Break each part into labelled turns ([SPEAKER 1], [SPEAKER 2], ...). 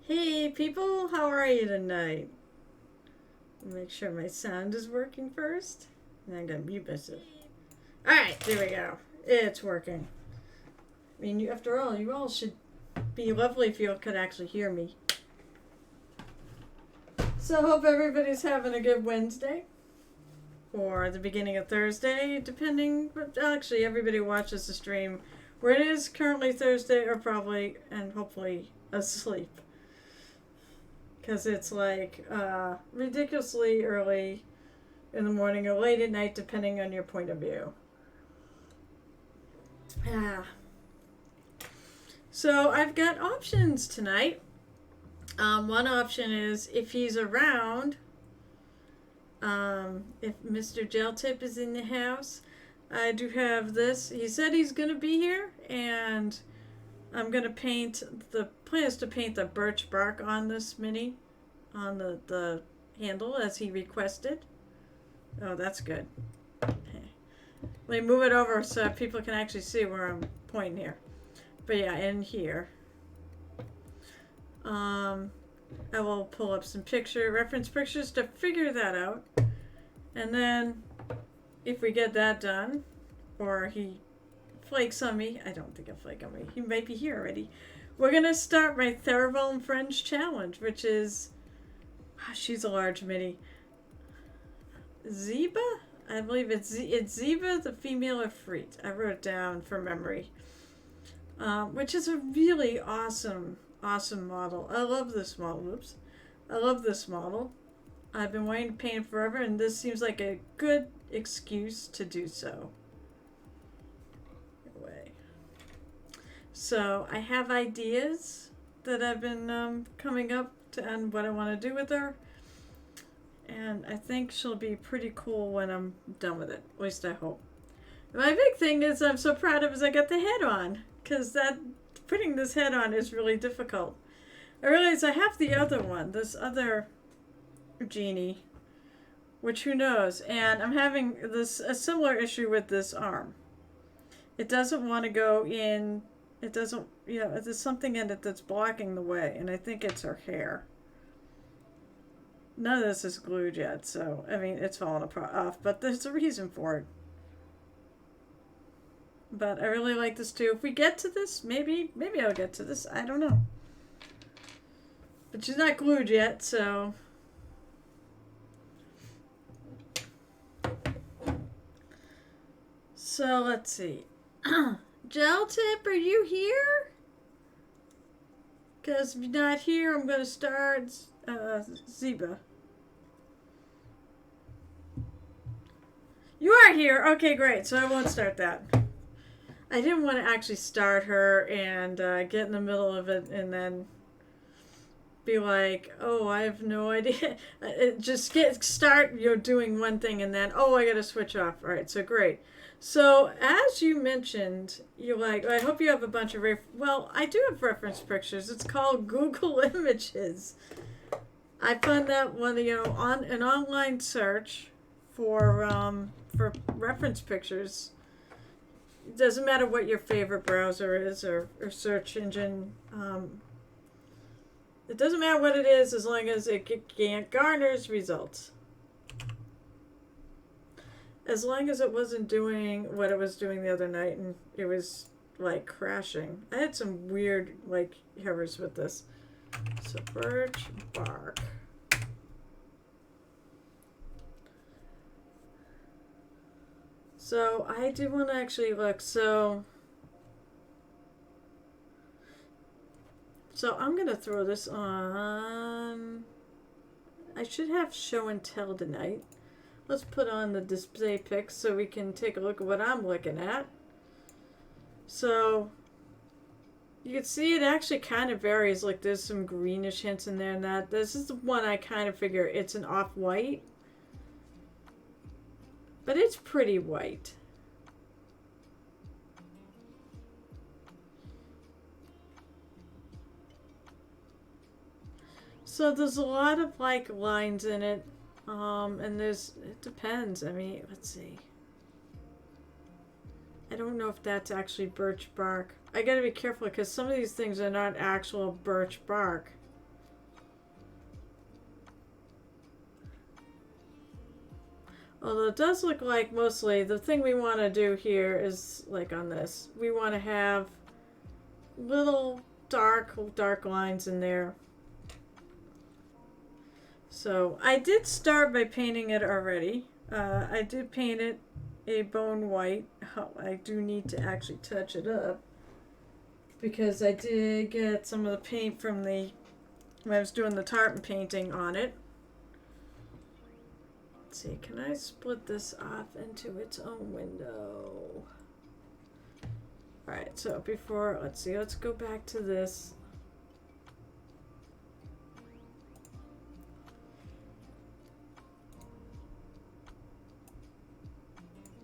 [SPEAKER 1] Hey people, how are you tonight? Make sure my sound is working first. And I'm gonna mute myself. Alright, there we go. It's working. I mean, after all, you all should be lovely if you could actually hear me. So, hope everybody's having a good Wednesday. Or the beginning of Thursday, depending. But actually, everybody watches the stream where it is currently Thursday, or probably, and hopefully, asleep. Because it's like ridiculously early in the morning or late at night, depending on your point of view. So I've got options tonight. One option is if he's around, if Mr. Gel Tip is in the house, I do have this. He said he's going to be here, and I'm going to paint, the plan is to paint the birch bark on this mini, on the handle as he requested. Oh, that's good. Okay. Let me move it over so people can actually see where I'm pointing here. But yeah, in here. I will pull up some reference pictures to figure that out. And then if we get that done, or he flakes on me, I don't think he'll flake on me. He might be here already. We're going to start my Theravel and Friends challenge, which is, she's a large mini. Ziba? I believe it's Ziba, the female Efreet. I wrote it down for memory. Which is a really awesome model. I love this model. Oops. I love this model. I've been wanting to paint it forever, and this seems like a good excuse to do so. Anyway. So I have ideas that I've been coming up to on what I want to do with her. And I think she'll be pretty cool when I'm done with it. At least I hope. My big thing is I'm so proud of is I got the head on. Because putting this head on is really difficult. I realize I have the other one. This other genie. Which who knows. And I'm having a similar issue with this arm. It doesn't want to go in. It doesn't, there's something in it that's blocking the way. And I think it's her hair. None of this is glued yet, so, I mean, it's falling off, but there's a reason for it. But I really like this too. If we get to this, maybe I'll get to this. I don't know. But she's not glued yet, so. So, let's see. Gel Tip, are you here? Because if you're not here, I'm going to start Ziba. You are here. Okay, great. So I won't start that. I didn't want to actually start her and get in the middle of it and then be like, oh, I have no idea. Just start doing one thing and then, oh, I got to switch off. All right, so great. So as you mentioned, you're like, I hope you have a bunch of well, I do have reference pictures. It's called Google Images. I found that one, on an online search for reference pictures. It doesn't matter what your favorite browser is or search engine. It doesn't matter what it is as long as it garners results. As long as it wasn't doing what it was doing the other night and it was like crashing. I had some weird errors with this. So birch bark. So I do want to actually look. So I'm going to throw this on. I should have show and tell tonight. Let's put on the display pics so we can take a look at what I'm looking at. So you can see it actually kind of varies. Like there's some greenish hints in there and that. This is the one I kind of figure it's an off-white. But it's pretty white. So there's a lot of lines in it. And it depends. I mean, let's see. I don't know if that's actually birch bark. I gotta be careful because some of these things are not actual birch bark. Although it does look like mostly the thing we want to do here is like on this. We want to have little dark lines in there. So I did start by painting it already. I did paint it a bone white. I do need to actually touch it up because I did get some of the paint from when I was doing the tartan painting on it. Let's see, can I split this off into its own window? Alright, so before, let's go back to this.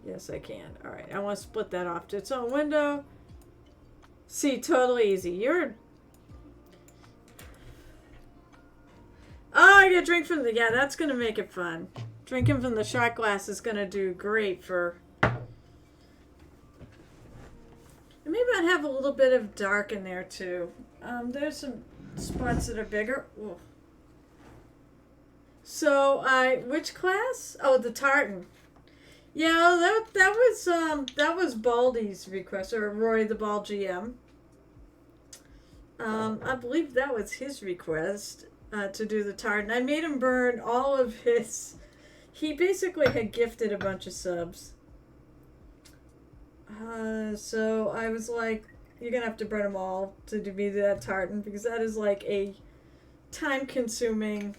[SPEAKER 1] Yes, I can. Alright, I want to split that off to its own window. See, totally easy. Oh, I get a drink from yeah, that's going to make it fun. Drinking from the shot glass is going to do great for... Maybe I'd have a little bit of dark in there, too. There's some spots that are bigger. Ooh. So, which class? Oh, the tartan. Yeah, that was Baldy's request, or Roy the Ball GM. I believe that was his request to do the tartan. I made him burn all of his... He basically had gifted a bunch of subs. So I was like, you're going to have to burn them all to be that tartan, because that is like a time-consuming...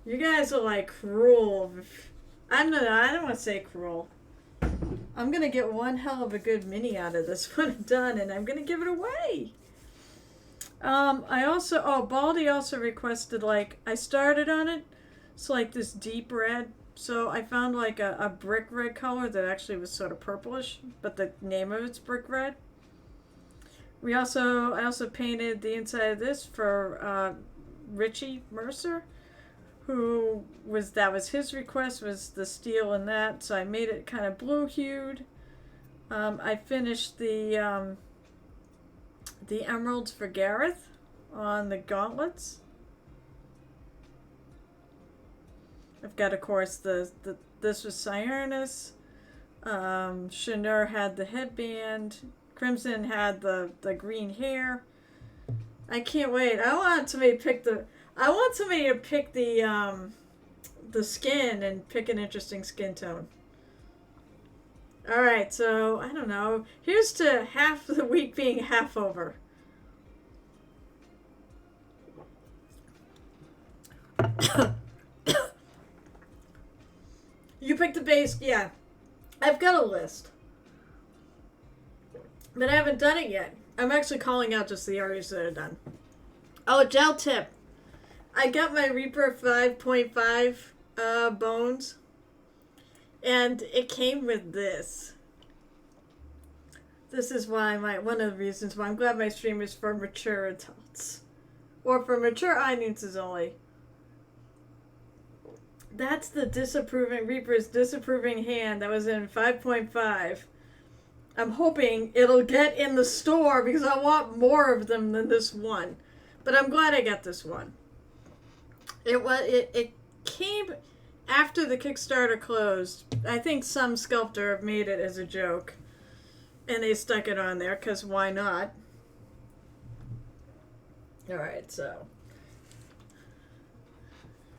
[SPEAKER 1] You guys are like cruel. I don't want to say cruel. I'm going to get one hell of a good mini out of this when I'm done, and I'm going to give it away. Baldy also requested, like, I started on it. It's like this deep red. So I found like a brick red color that actually was sort of purplish, but the name of it's brick red. I also painted the inside of this for Richie Mercer, that was his request, was the steel in that. So I made it kind of blue hued. I finished the emeralds for Gareth on the gauntlets. I've got, of course, this was Cyrus. Shanur had the headband. Crimson had the green hair. I can't wait. I want somebody to pick the skin and pick an interesting skin tone. All right, so I don't know. Here's to half the week being half over. You picked the base, yeah. I've got a list, but I haven't done it yet. I'm actually calling out just the areas that are done. Oh, gel tip. I got my Reaper 5.5 bones, and it came with this. This is why one of the reasons why I'm glad my stream is for mature adults, or for mature audiences only. That's the Reaper's disapproving hand that was in 5.5. I'm hoping it'll get in the store because I want more of them than this one. But I'm glad I got this one. It came after the Kickstarter closed. I think some sculptor made it as a joke. And they stuck it on there because why not? Alright,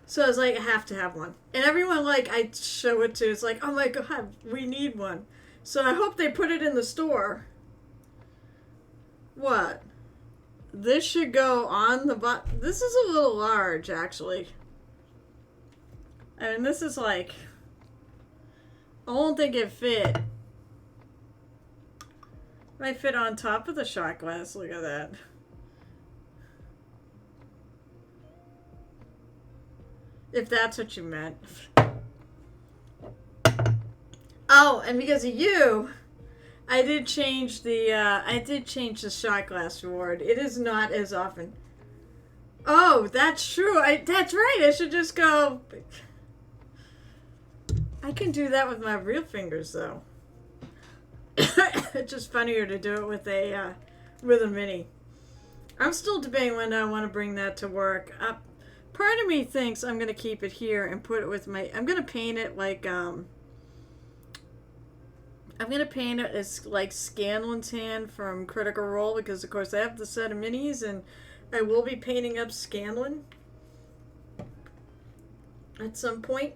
[SPEAKER 1] so I was like, I have to have one. And everyone, like, I show it to, it's like, oh my god, we need one. So I hope they put it in the store. What? This should go on the bottom. This is a little large, actually. I mean, this is like... I don't think it fit. Might fit on top of the shot glass. Look at that. If that's what you meant. Oh, and because of you, I did change the shot glass reward. It is not as often. Oh, that's true. That's right. I should just go. I can do that with my real fingers, though. It's just funnier to do it with a mini. I'm still debating when I want to bring that to work. Part of me thinks I'm going to keep it here and put it with my... I'm going to paint it like... I'm going to paint it as like Scanlan's hand from Critical Role, because of course I have the set of minis and I will be painting up Scanlan at some point.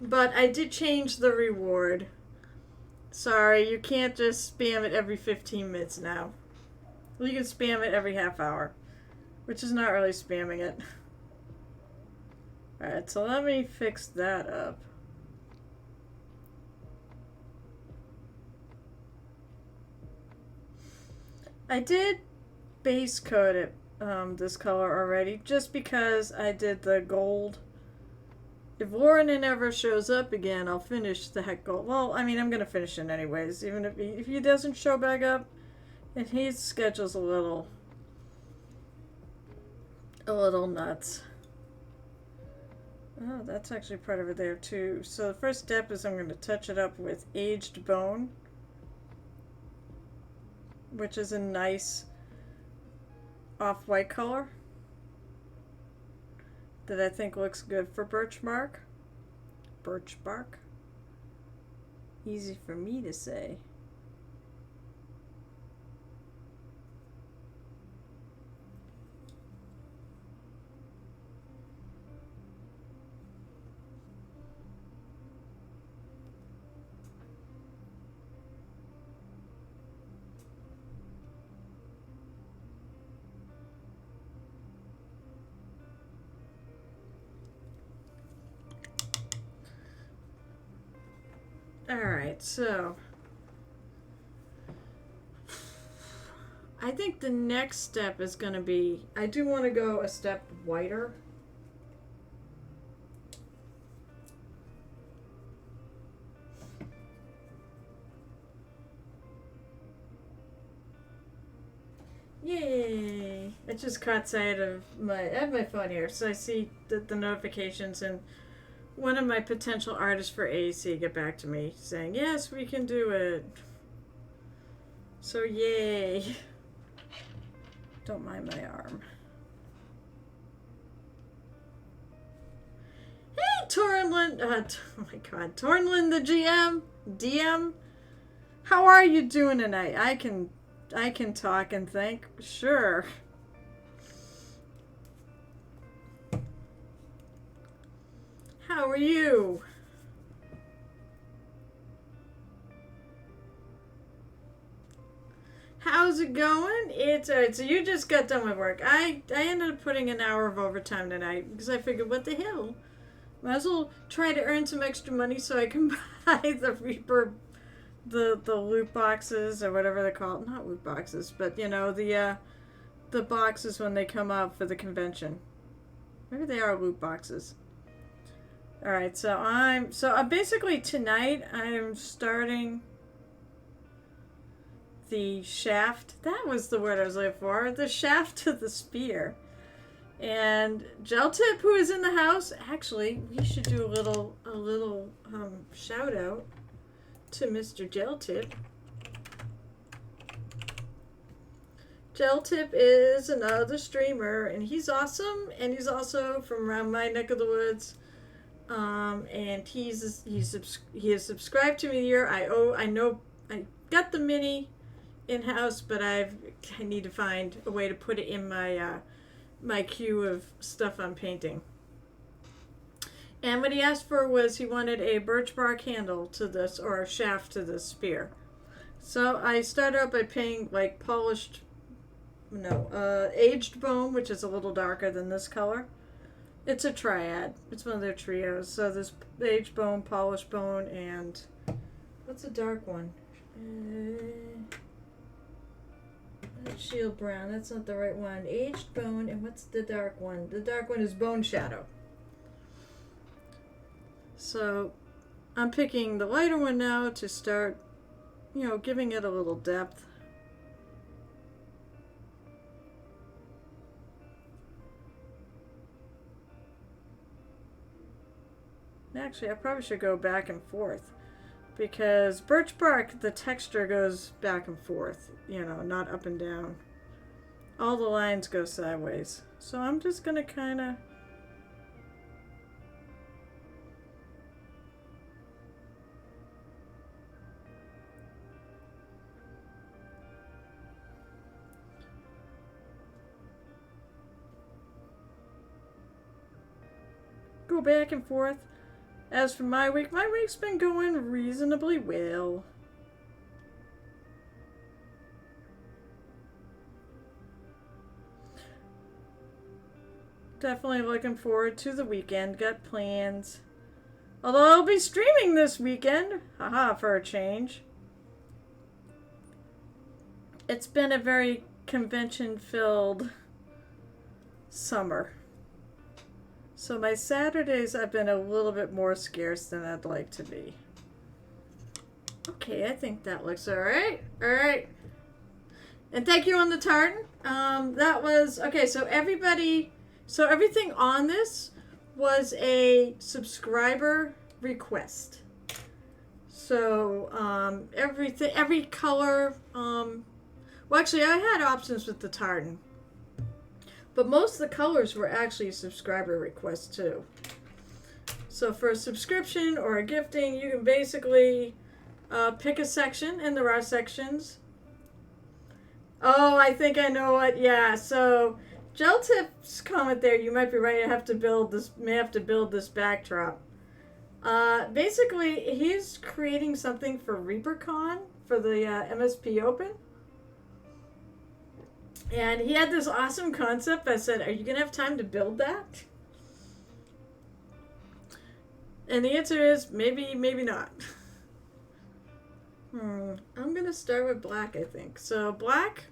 [SPEAKER 1] But I did change the reward. Sorry, you can't just spam it every 15 minutes now. You can spam it every half hour, which is not really spamming it. Alright, so let me fix that up. I did base coat it this color already, just because I did the gold. If Warren ever shows up again, I'll finish the heck gold. Well, I mean, I'm going to finish it anyways, even if he doesn't show back up, and his schedule's a little nuts. Oh, that's actually part of it there too. So the first step is I'm going to touch it up with aged bone, which is a nice off-white color that I think looks good for birch bark. Birch bark. Easy for me to say. Alright, so I think the next step is going to be, I do want to go a step whiter. Yay! I just caught sight of I have my phone here, so I see the notifications, and one of my potential artists for AC get back to me saying, yes, we can do it. So yay. Don't mind my arm. Hey, Tornlin. Oh my god. Tornlin, the DM. How are you doing tonight? I can talk and think. Sure. How are you? How's it going? It's alright. So you just got done with work. I ended up putting an hour of overtime tonight because I figured, what the hell? Might as well try to earn some extra money so I can buy the Reaper, the loot boxes or whatever they're called. Not loot boxes, but you know, the boxes when they come out for the convention. Maybe they are loot boxes. Alright, so basically tonight I'm starting the shaft. That was the word I was looking for. The shaft to the spear. And Geltip, who is in the house, actually, we should do a little shout out to Mr. Geltip. Geltip is another streamer, and he's awesome, and he's also from around my neck of the woods. And he has subscribed to me here. I know I got the mini in-house, but I need to find a way to put it in my my queue of stuff I'm painting. And what he asked for was he wanted a birch bark handle to this, or a shaft to this spear. So I started out by painting like aged bone, which is a little darker than this color. It's a triad. It's one of their trios. So there's aged bone, polished bone, and what's a dark one? Shield brown. That's not the right one. Aged bone, and what's the dark one? The dark one is bone shadow. So I'm picking the lighter one now to start, giving it a little depth. Actually, I probably should go back and forth, because birch bark, the texture goes back and forth, not up and down. all the lines go sideways. So I'm just going to kind of... go back and forth. As for my week's been going reasonably well. Definitely looking forward to the weekend. Got plans. Although I'll be streaming this weekend. Haha, for a change. It's been a very convention-filled summer. So my Saturdays have been a little bit more scarce than I'd like to be. Okay, I think that looks alright. Alright. And thank you on the tartan. That was... Okay, so everybody... So everything on this was a subscriber request. So everything, every color... well, actually, I had options with the tartan. But most of the colors were actually subscriber requests, too. So for a subscription or a gifting, you can basically pick a section, and there are sections. Oh, I think I know what. Yeah, so Gel Tip's comment there, you might be right. I have to build this, may have to build this backdrop. Basically, he's creating something for ReaperCon, for the MSP Open. And he had this awesome concept. I said, are you going to have time to build that? And the answer is maybe, maybe not. I'm going to start with black, I think. So black.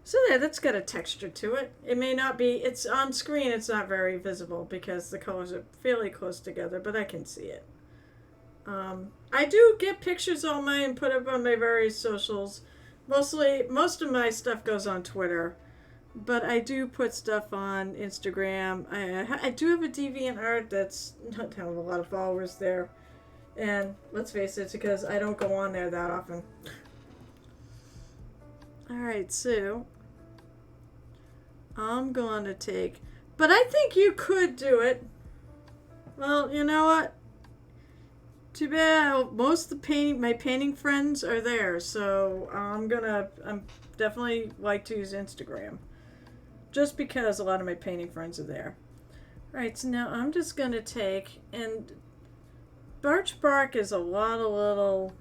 [SPEAKER 1] So there, that's got a texture to it. It may not be, it's on screen, it's not very visible because the colors are fairly close together, but I can see it. I do get pictures on mine and put up on my various socials. Most of my stuff goes on Twitter, but I do put stuff on Instagram. I do have a DeviantArt that's not have a lot of followers there, and let's face it, it's because I don't go on there that often. All right, so I'm going to take, but I think you could do it. Well, you know what? Too bad. Most of the my painting friends are there, so I'm definitely like to use Instagram, just because a lot of my painting friends are there. All right, so now I'm just gonna take, and birch bark is a lot of little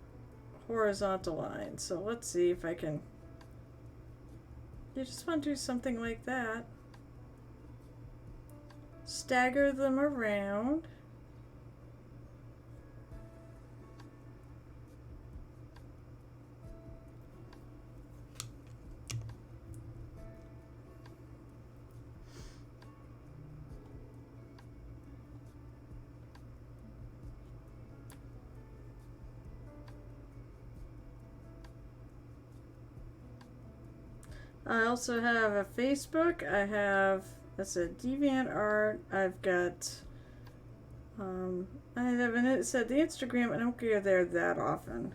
[SPEAKER 1] horizontal lines. So let's see if I can. You just want to do something like that. Stagger them around. I also have a Facebook. I have, that's a DeviantArt. I've got, I haven't said the Instagram. I don't go there that often.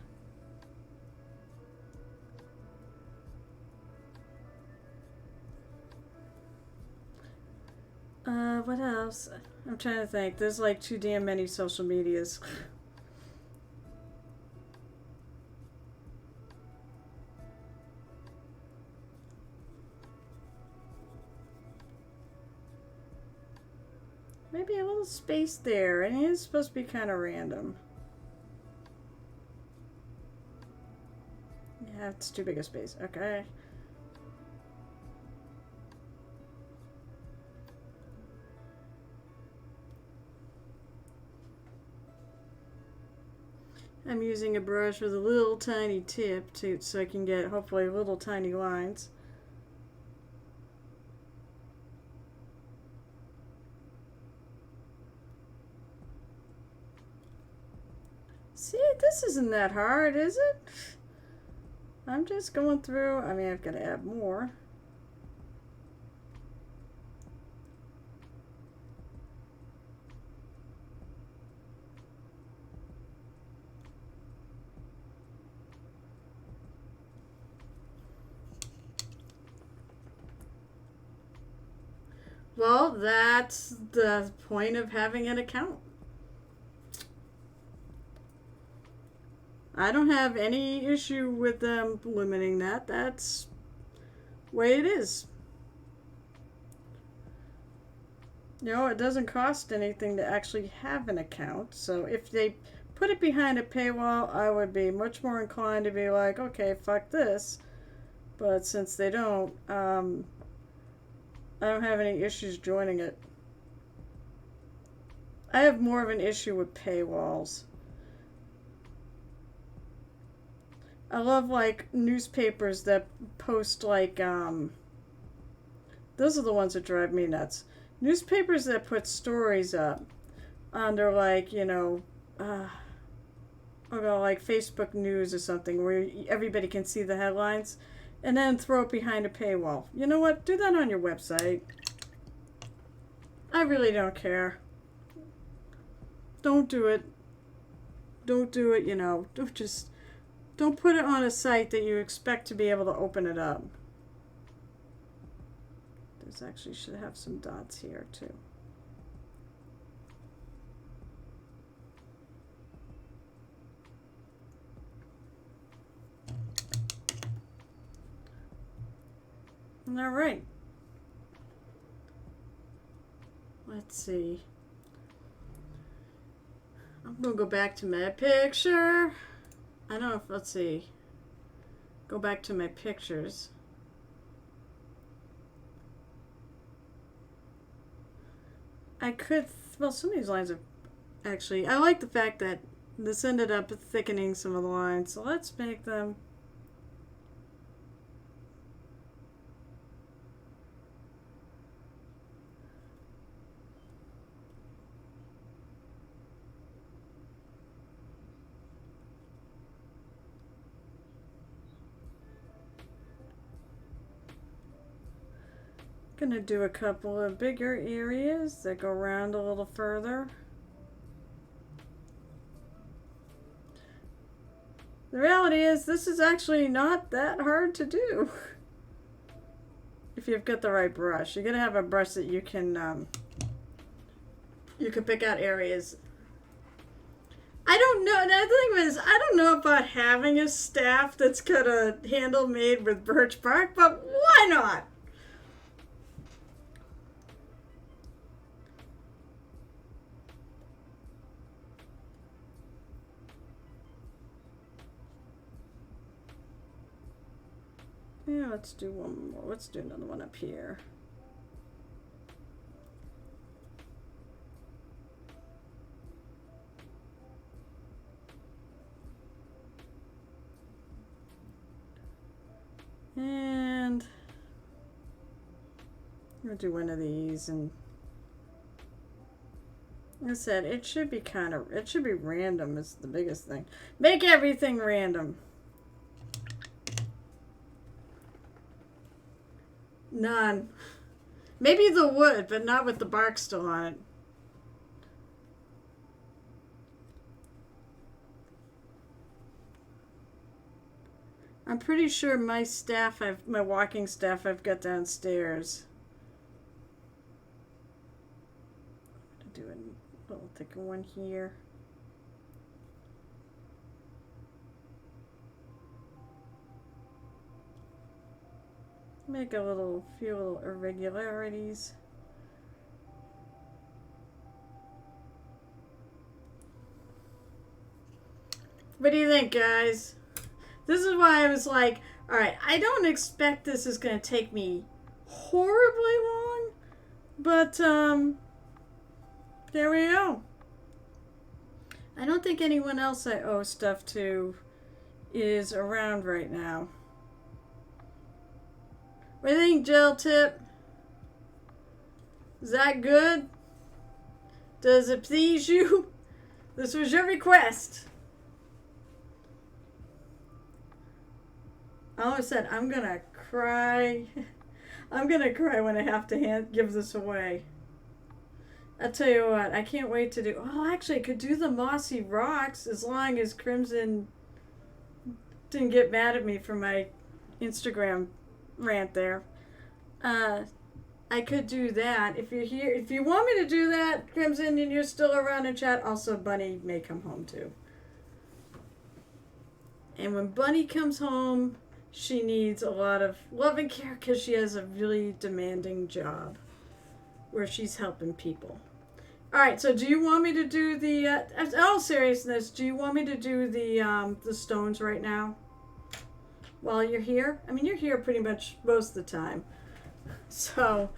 [SPEAKER 1] What else? I'm trying to think. There's like too damn many social medias. Maybe a little space there. And it's supposed to be kind of random. Yeah, it's too big a space. Okay. I'm using a brush with a little tiny tip so I can get hopefully little tiny lines. See, this isn't that hard, is it? I'm just going through. I mean, I've got to add more. Well, that's the point of having an account. I don't have any issue with them limiting that. That's the way it is. It doesn't cost anything to actually have an account. So if they put it behind a paywall, I would be much more inclined to be like, okay, fuck this. But since they don't, I don't have any issues joining it. I have more of an issue with paywalls. I love like newspapers that post like those are the ones that drive me nuts. Newspapers that put stories up under like, like Facebook News or something where everybody can see the headlines and then throw it behind a paywall. You know what? Do that on your website. I really don't care. Don't do it. Don't do it, don't put it on a site that you expect to be able to open it up. There's actually should have some dots here too. All right. Let's see. I'm going to go back to my picture. I don't know if, let's see. Go back to my pictures. I could, well, some of these lines are actually, I like the fact that this ended up thickening some of the lines. So let's make them. Gonna do a couple of bigger areas that go around a little further. The reality is this is actually not that hard to do if you've got the right brush. You're gonna have a brush that you can pick out areas. I don't know. Now the thing is, I don't know about having a staff that's got a handle made with birch bark, but why not? Yeah, let's do one more. Let's do another one up here. And I'm gonna do one of these, and like I said, it should be random is the biggest thing. Make everything random. None. Maybe the wood, but not with the bark still on it. I'm pretty sure my walking staff I've got downstairs. I'm gonna do a little thicker one here. Make a few little irregularities. What do you think, guys? This is why I was like, all right, I don't expect this is going to take me horribly long, but there we go. I don't think anyone else I owe stuff to is around right now. What do you think, Gel Tip? Is that good? Does it please you? This was your request. I always said I'm gonna cry. I'm gonna cry when I have to give this away. I'll tell you what, I can't wait to do. Oh, actually, I could do the mossy rocks as long as Crimson didn't get mad at me for my Instagram rant there. I could do that. If you're here, if you want me to do that, Crimson, and you're still around in chat, also Bunny may come home too. And when Bunny comes home, she needs a lot of love and care because she has a really demanding job where she's helping people. All right, so do you want me to do the, in all seriousness, do you want me to do the stones right now while you're here? I mean, you're here pretty much most of the time. So,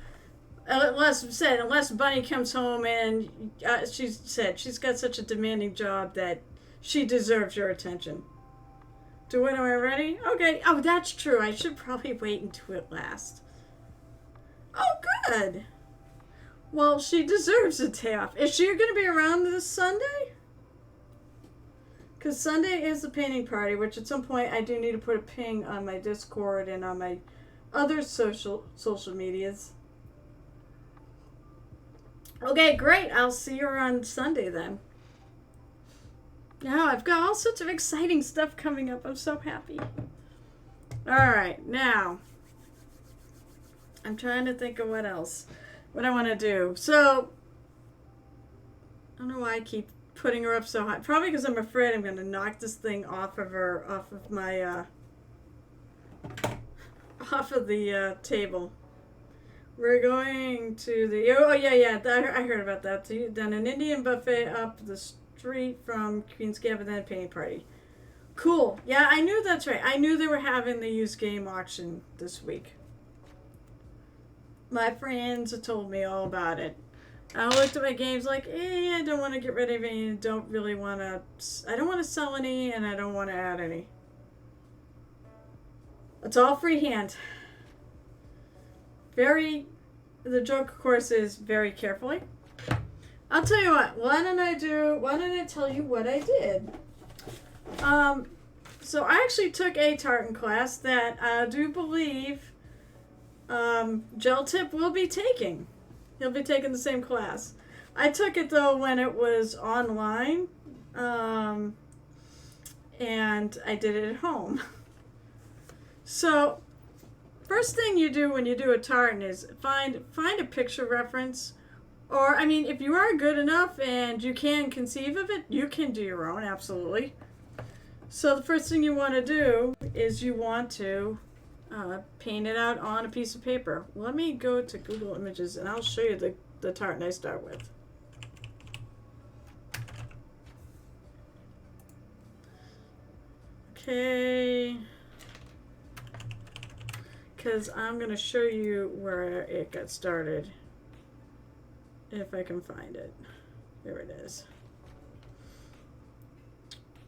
[SPEAKER 1] unless Bunny comes home and she said she's got such a demanding job that she deserves your attention. Do it, am I ready? Okay. Oh, that's true. I should probably wait until it lasts. Oh, good. Well, she deserves a day off. Is she going to be around this Sunday? Because Sunday is the painting party, which at some point I do need to put a ping on my Discord and on my other social medias. Okay, great. I'll see her on Sunday then. Now I've got all sorts of exciting stuff coming up. I'm so happy. All right, now I'm trying to think of what I want to do. So I don't know why I keep putting her up so high. Probably because I'm afraid I'm going to knock this thing off of my table. We're going to the I heard about that. Then an Indian buffet up the street from Queen's Gambit, then a painting party. Cool. Yeah, I knew that's right. I knew they were having the used game auction this week. My friends told me all about it. I looked at my games like, I don't want to get rid of any. I don't want to sell any, and I don't want to add any. It's all freehand. The joke, of course, is very carefully. I'll tell you what. Why don't I tell you what I did? So I actually took a tartan class that I do believe Gel Tip will be taking. He'll be taking the same class. I took it though when it was online, and I did it at home. So first thing you do when you do a tartan is find a picture reference. Or, I mean, if you are good enough and you can conceive of it, you can do your own, absolutely. So the first thing you want to do is you want to paint it out on a piece of paper. Let me go to Google Images and I'll show you the tartan I start with. Okay. Because I'm going to show you where it got started. If I can find it. There it is.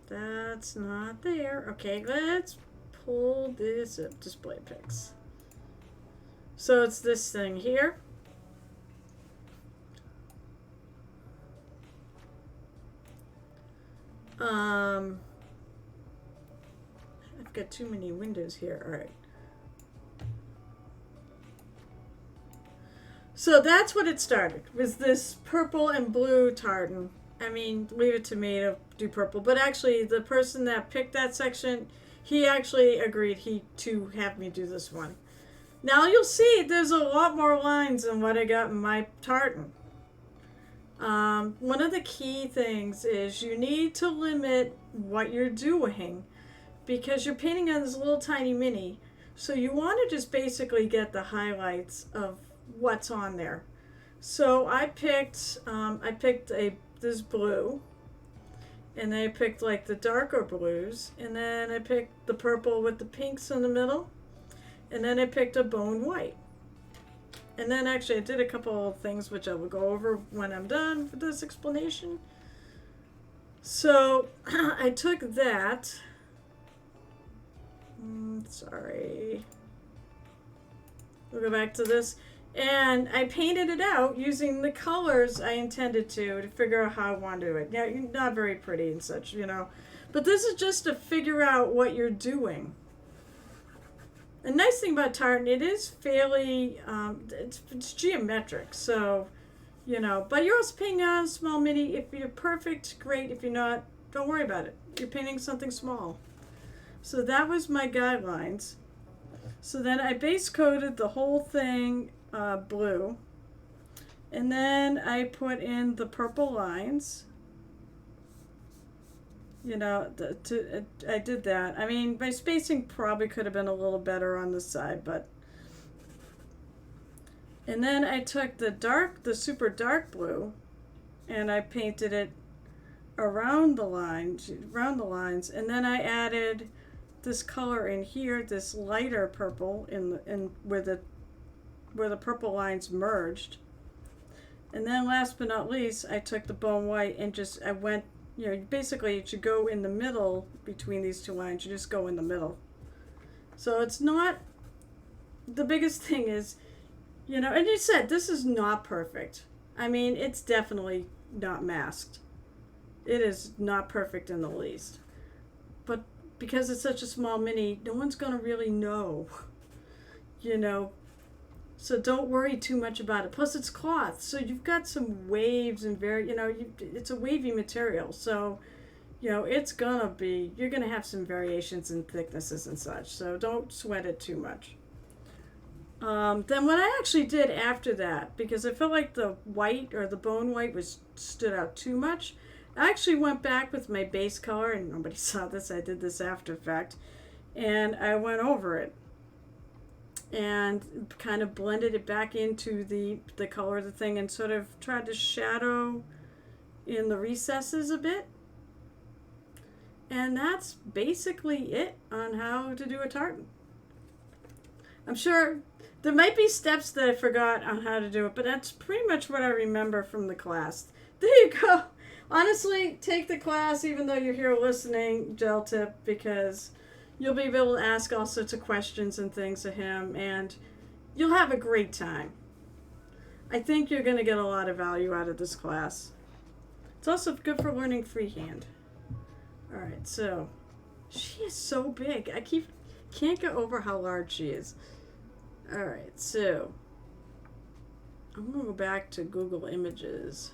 [SPEAKER 1] That's not there. Okay, let's pull this up. Display pics. So it's this thing here. I've got too many windows here. All right. So that's what it started, was this purple and blue tartan. I mean, leave it to me to do purple. But actually, the person that picked that section, he actually agreed to have me do this one. Now you'll see there's a lot more lines than what I got in my tartan. One of the key things is you need to limit what you're doing because you're painting on this little tiny mini. So you want to just basically get the highlights of what's on there. So I picked this blue, and then I picked like the darker blues, and then I picked the purple with the pinks in the middle, and then I picked a bone white. And then actually I did a couple of things which I will go over when I'm done with this explanation. So I took that. Sorry. We'll go back to this. And I painted it out using the colors I intended to figure out how I want to do it. Now, not very pretty and such, you know. But this is just to figure out what you're doing. The nice thing about tartan, it is fairly, it's geometric. So, you know, but you're also painting on a small mini. If you're perfect, great. If you're not, don't worry about it. You're painting something small. So that was my guidelines. So then I base coated the whole thing blue. And then I put in the purple lines. You know, I did that. I mean, my spacing probably could have been a little better on the side, but. And then I took the super dark blue, and I painted it around the lines, and then I added this color in here, this lighter purple in where the purple lines merged. And then last but not least, I took the bone white and I went, you know, basically you should go in the middle between these two lines. You just go in the middle. So it's not, the biggest thing is, you know, and you said this is not perfect. I mean, it's definitely not masked. It is not perfect in the least. But because it's such a small mini, no one's going to really know, you know. So don't worry too much about it. Plus, it's cloth, so you've got some waves and it's a wavy material. So, you know, you're gonna have some variations in thicknesses and such. So don't sweat it too much. Then what I actually did after that, because I felt like the white or the bone white stood out too much, I actually went back with my base color, and nobody saw this. I did this after fact, and I went over it. And kind of blended it back into the color of the thing and sort of tried to shadow in the recesses a bit. And that's basically it on how to do a tartan. I'm sure there might be steps that I forgot on how to do it, but that's pretty much what I remember from the class. There you go. Honestly, take the class even though you're here listening, gel tip, because you'll be able to ask all sorts of questions and things to him, and you'll have a great time. I think you're going to get a lot of value out of this class. It's also good for learning freehand. All right, so she is so big. I can't get over how large she is. All right, so I'm going to go back to Google Images.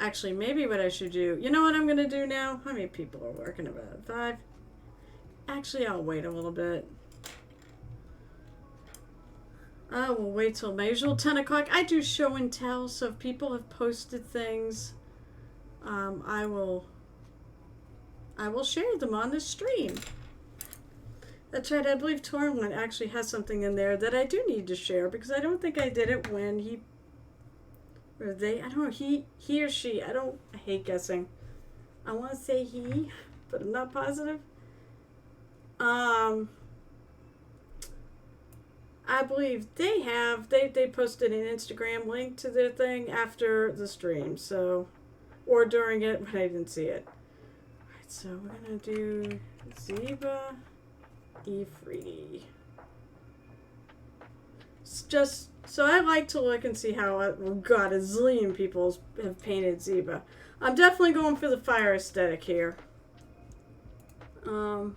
[SPEAKER 1] Actually, maybe what I should do, you know what I'm going to do now? How many people are working about it? 5? Actually, I'll wait a little bit. I will wait till my usual 10 o'clock. I do show and tell, so if people have posted things, I will share them on the stream. That's right, I believe Torlin actually has something in there that I do need to share, because I don't think I did it when he... Or they, I don't know, he or she, I hate guessing. I want to say he, but I'm not positive. I believe they posted an Instagram link to their thing after the stream, so, or during it, but I didn't see it. Alright, so we're going to do Ziba Ifriti. It's just, so I like to look and see how, a zillion people have painted Ziba. I'm definitely going for the fire aesthetic here. I'm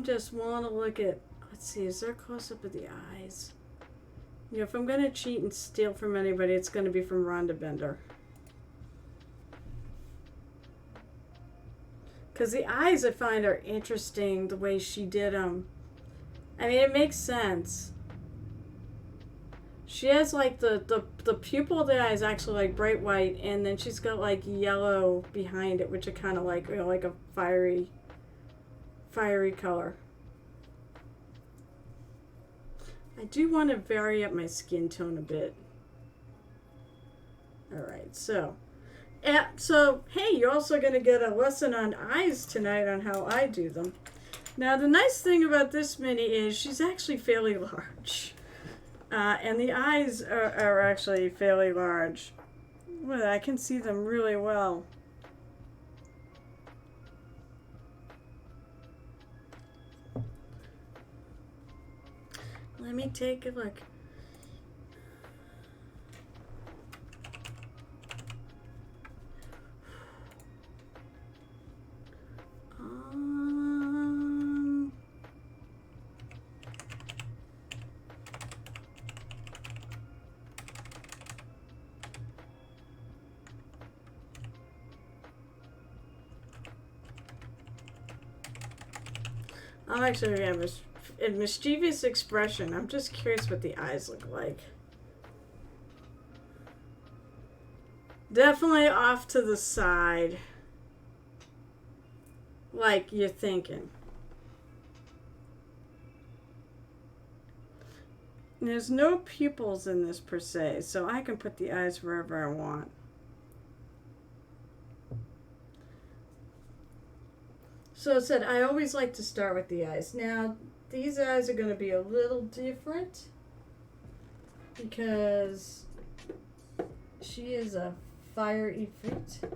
[SPEAKER 1] just want to look at, let's see, is there a close-up of the eyes? You know, if I'm going to cheat and steal from anybody, it's going to be from Rhonda Bender. Because the eyes I find are interesting, the way she did them. I mean, it makes sense. She has like the pupil of the eye is actually like bright white, and then she's got like yellow behind it, which are kind of like, you know, like a fiery color. I do want to vary up my skin tone a bit. Alright, so hey, you're also going to get a lesson on eyes tonight on how I do them. Now, the nice thing about this mini is she's actually fairly large. And the eyes are actually fairly large. Well, I can see them really well. Let me take a look. I'm actually gonna have a mischievous expression. I'm just curious what the eyes look like. Definitely off to the side. Like you're thinking. There's no pupils in this per se, so I can put the eyes wherever I want. So it said, I always like to start with the eyes. Now, these eyes are going to be a little different because she is a fire ifrit.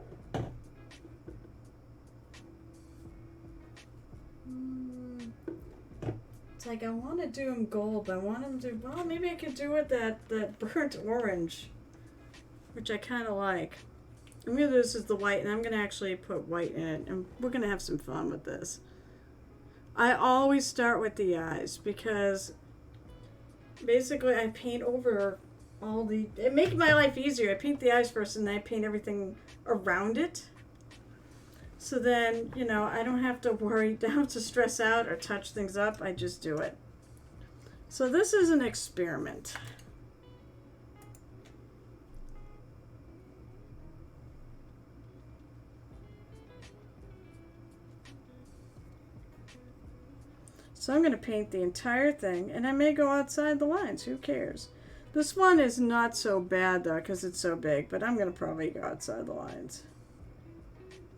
[SPEAKER 1] It's like I want to do them gold. I want them to, well, maybe I could do it that burnt orange, which I kind of like. I'm going to do this as the white, and I'm going to actually put white in it, and we're going to have some fun with this. I always start with the eyes because basically I paint over all the, it makes my life easier. I paint the eyes first, and then I paint everything around it. So then, you know, I don't have to worry, don't have to stress out or touch things up. I just do it. So this is an experiment. So I'm going to paint the entire thing, and I may go outside the lines. Who cares? This one is not so bad, though, because it's so big, but I'm going to probably go outside the lines.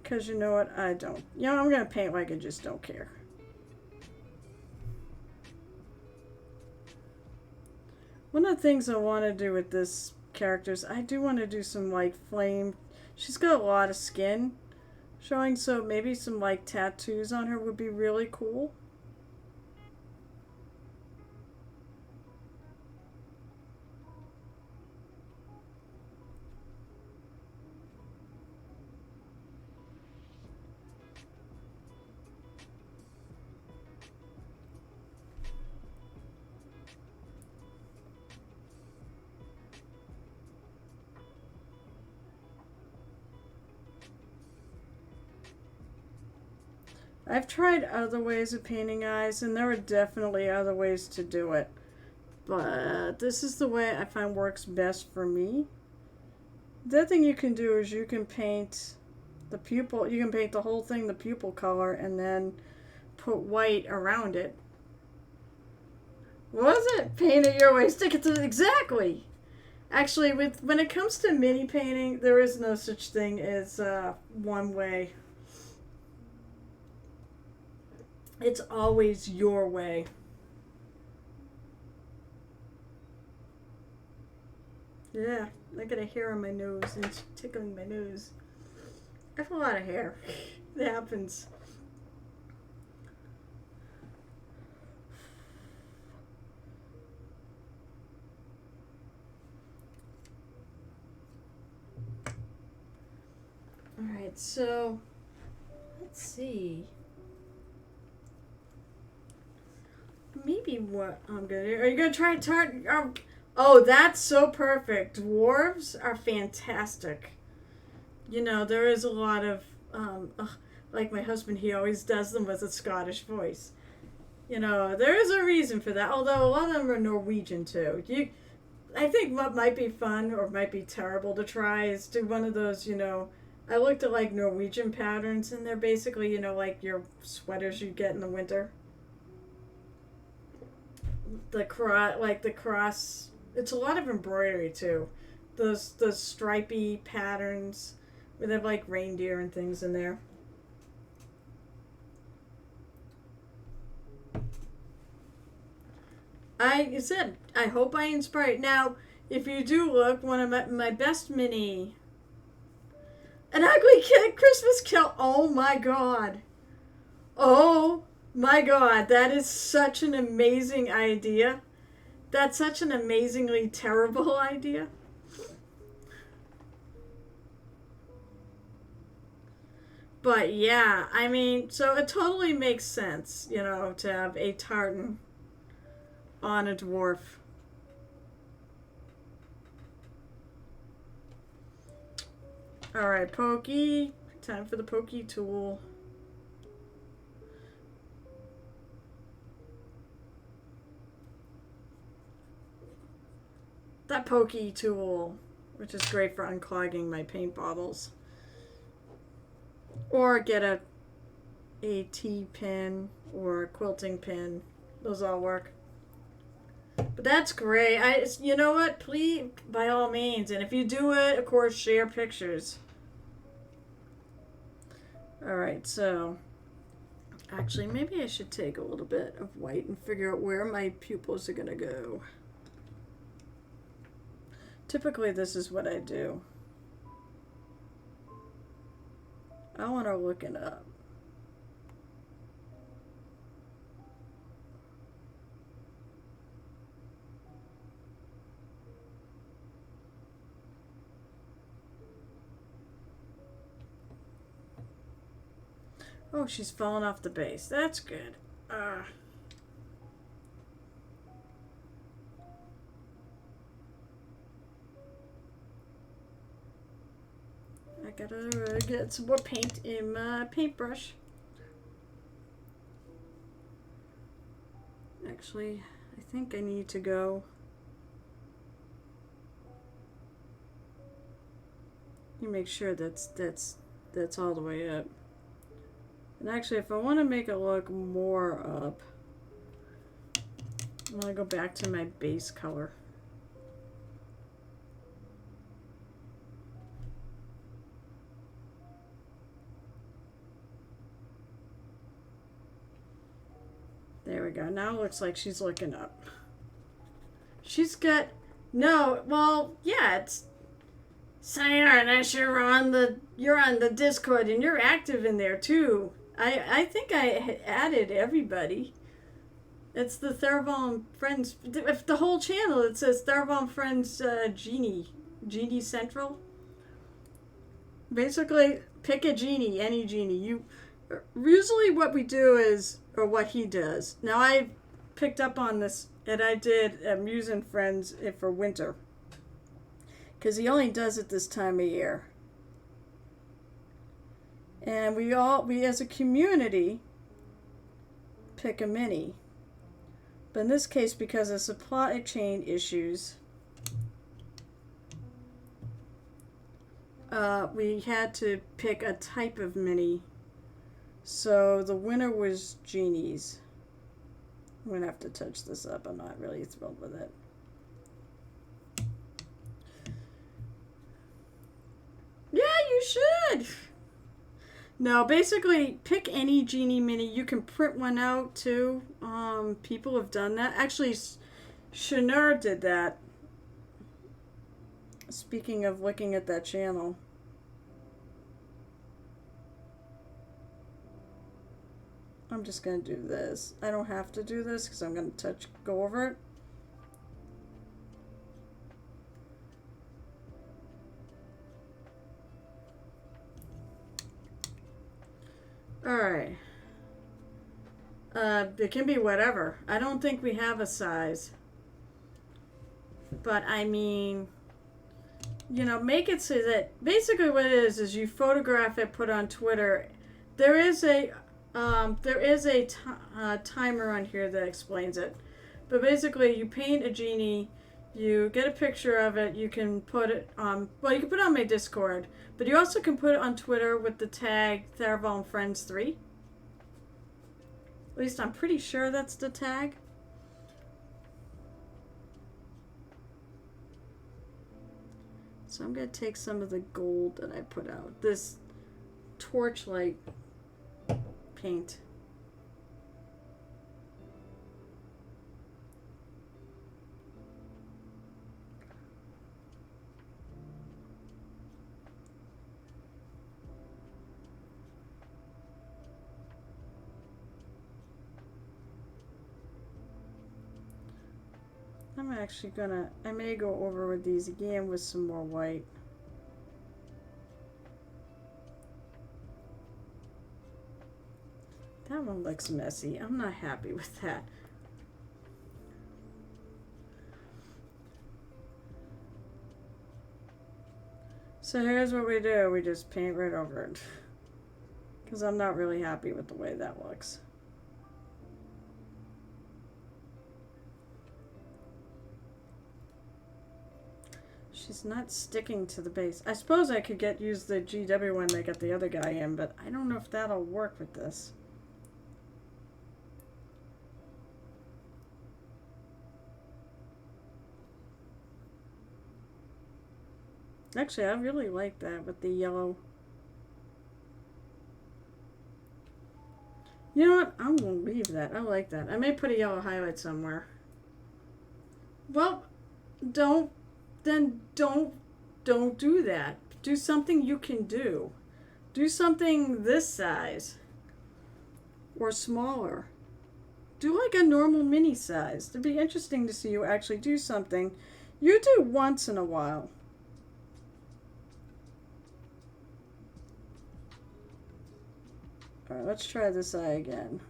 [SPEAKER 1] Because you know what? I don't. You know, I'm going to paint like I just don't care. One of the things I want to do with this character is I do want to do some, like, flame. She's got a lot of skin showing, so maybe some, like, tattoos on her would be really cool. I've tried other ways of painting eyes, and there are definitely other ways to do it. But this is the way I find works best for me. The other thing you can do is you can paint the pupil, you can paint the whole thing the pupil color and then put white around it. What was it? Paint it your way, stick it to exactly. Actually, when it comes to mini painting, there is no such thing as one way. It's always your way. Yeah, I got a hair on my nose and it's tickling my nose. I have a lot of hair. It happens. Alright, so let's see. Maybe what I'm gonna do. Are you gonna try to oh, that's so perfect. Dwarves are fantastic. You know, there is a lot of like my husband, he always does them with a Scottish voice. You know, there is a reason for that. Although a lot of them are Norwegian too. I think what might be fun or might be terrible to try is do one of those. You know, I looked at like Norwegian patterns, and they're basically, you know, like your sweaters you get in the winter. The cross. It's a lot of embroidery too. Those stripy patterns where they have like reindeer and things in there. I said I hope I inspired. Now, if you do look, one of my best mini, an ugly kid Christmas kill. Oh my god. Oh my god, that is such an amazing idea. That's such an amazingly terrible idea. But yeah, I mean, so it totally makes sense, you know, to have a tartan on a dwarf. Alright, pokey. Time for the pokey tool. that pokey tool, which is great for unclogging my paint bottles. Or get a T-pin or a quilting pin. Those all work. But that's great. You know what? Please, by all means. And if you do it, of course, share pictures. Alright, so... Actually, maybe I should take a little bit of white and figure out where my pupils are going to go. Typically, this is what I do. I want to look it up. Oh, she's fallen off the base. That's good. I gotta get some more paint in my paintbrush. Actually, I think I need to go. You make sure that's all the way up. And actually, if I want to make it look more up, I'm going to go back to my base color. There we go. Now it looks like she's looking up. She's got... No, well, yeah, it's... Sayonara, you're on the Discord and you're active in there too. I think I added everybody. It's the Theravalon Friends, the whole channel. It says Theravalon Friends Genie Central. Basically, pick a genie, any genie. Usually what we do is, or what he does. Now I picked up on this, and I did Amusing Friends for winter, because he only does it this time of year. And we as a community pick a mini. But in this case, because of supply chain issues, we had to pick a type of mini. So the winner was genies. I'm going to have to touch this up. I'm not really thrilled with it. Yeah, you should. No, basically, pick any genie mini. You can print one out too. People have done that. Actually, Shanur did that. Speaking of looking at that channel. I'm just going to do this. I don't have to do this because I'm going to go over it. Alright. It can be whatever. I don't think we have a size. But I mean, you know, make it so that basically what it is you photograph it, put on Twitter. There is a timer on here that explains it. But basically, you paint a genie, you get a picture of it, you can put it on, well, you can put it on my Discord, but you also can put it on Twitter with the tag Theravalon Friends 3. At least I'm pretty sure that's the tag. So I'm going to take some of the gold that I put out. This torchlight paint. I'm actually gonna, I may go over with these again with some more white. That one looks messy. I'm not happy with that. So here's what we do. We just paint right over it. Because I'm not really happy with the way that looks. She's not sticking to the base. I suppose I could use the GW one that got the other guy in, but I don't know if that'll work with this. Actually, I really like that with the yellow. You know what? I'm going to leave that. I like that. I may put a yellow highlight somewhere. Well, don't do that. Do something you can do. Do something this size or smaller. Do like a normal mini size. It'd be interesting to see you actually do something you do once in a while. All right, let's try this eye again.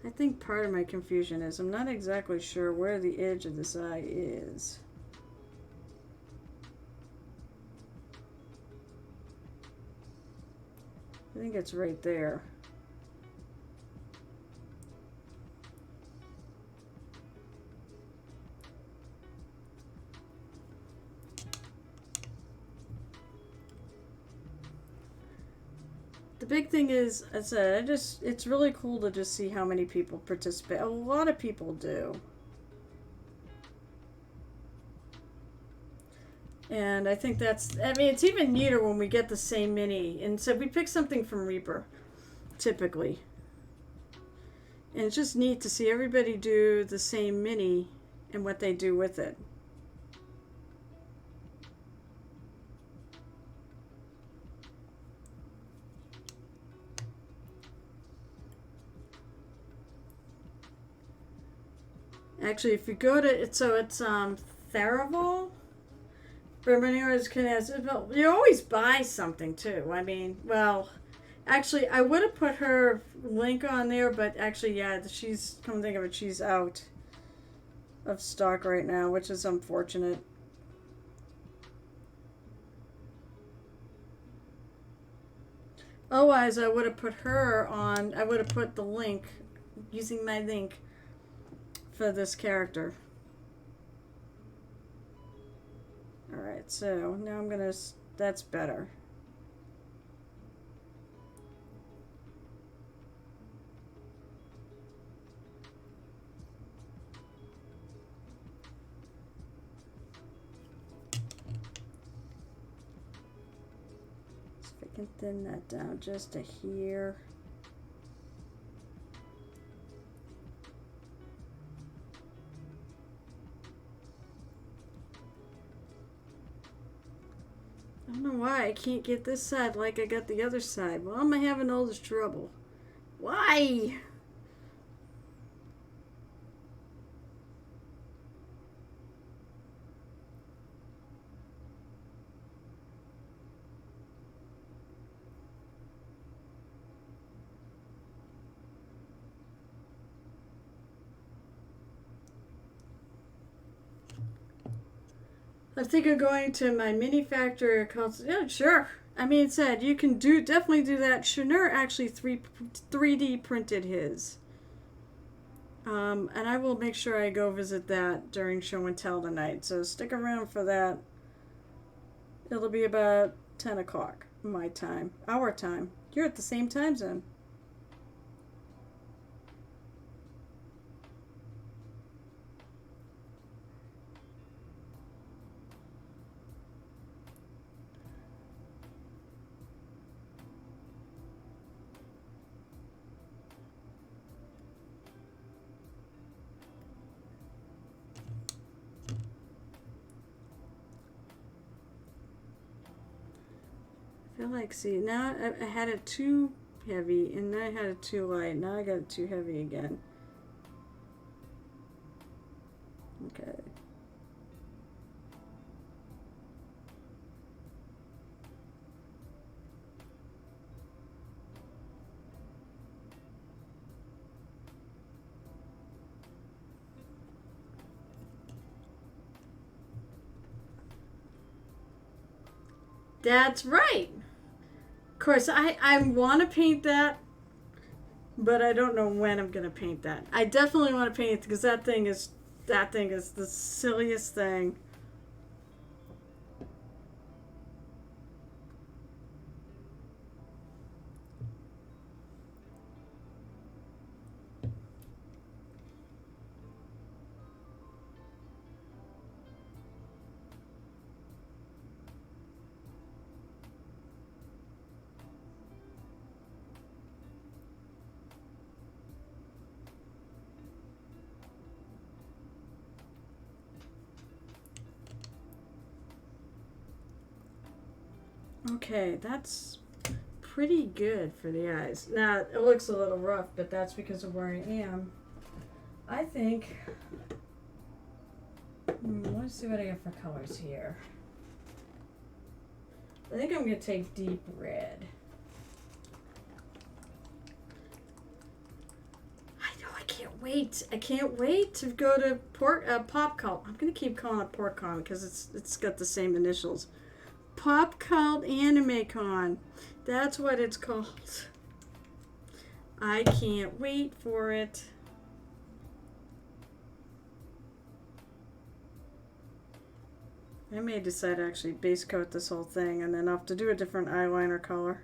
[SPEAKER 1] I think part of my confusion is I'm not exactly sure where the edge of this eye is. I think it's right there. The big thing is, as I said, it's really cool to just see how many people participate. A lot of people do. And I think it's even neater when we get the same mini. And so we pick something from Reaper, typically. And it's just neat to see everybody do the same mini and what they do with it. Actually, if you go to it's Theraval. You always buy something too. I mean, well, actually, I would have put her link on there, but actually, yeah, come to think of it, she's out of stock right now, which is unfortunate. Otherwise, I would have put her on. I would have put the link using my link for this character. Alright, so now I'm gonna, that's better. So if I can thin that down just to here. I don't know why I can't get this side like I got the other side. Why am I having all this trouble? Why? I think I'm going to my mini factory console. Yeah, sure. I mean, it said you can definitely do that. Chanur actually 3D printed his. And I will make sure I go visit that during show and tell tonight. So stick around for that. It'll be about 10 o'clock my time. Our time. You're at the same time zone. I feel like, see, now I had it too heavy, and then I had it too light. Now I got it too heavy again. Okay. That's right. Of course, I want to paint that but I don't know when I'm gonna paint that. I definitely want to paint it because that thing is the silliest thing. Okay, that's pretty good for the eyes. Now, it looks a little rough, but that's because of where I am. I think, let's see what I get for colors here. I think I'm going to take deep red. I know, I can't wait. I can't wait to go to Pop Cult. I'm going to keep calling it PortCon because it's got the same initials. Pop Cult Anime Con. That's what it's called. I can't wait for it. I may decide to actually base coat this whole thing and then I'll have to do a different eyeliner color.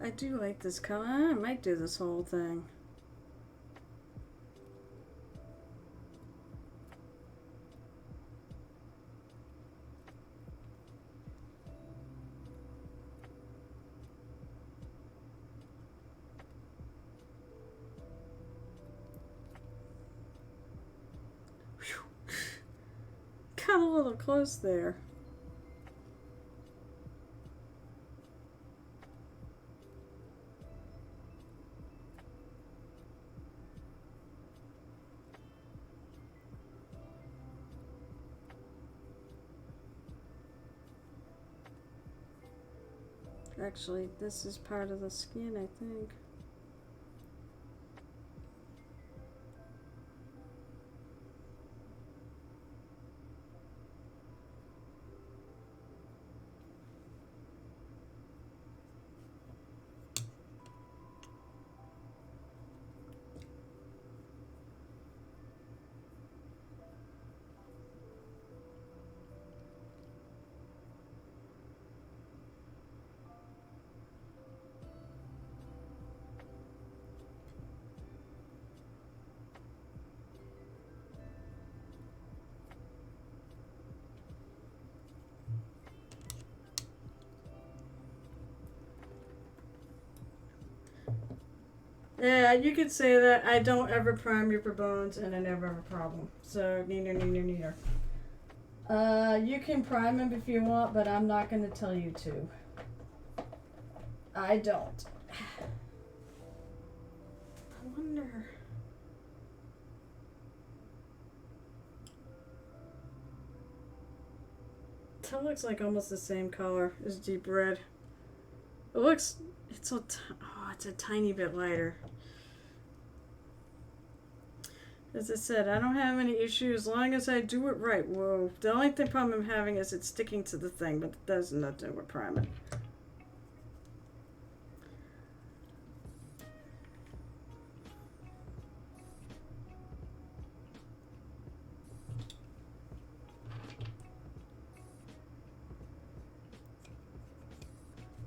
[SPEAKER 1] I do like this color. I might do this whole thing. Got a little close there. Actually, this is part of the skin, I think. Yeah, you could say that. I don't ever prime your bones and I never have a problem. So, neither. You can prime them if you want, but I'm not going to tell you to. I don't. I wonder. That looks like almost the same color as deep red. It looks, it's a tiny bit lighter. As I said, I don't have any issues as long as I do it right. Whoa. The only problem I'm having is it's sticking to the thing, but that has nothing to do with priming.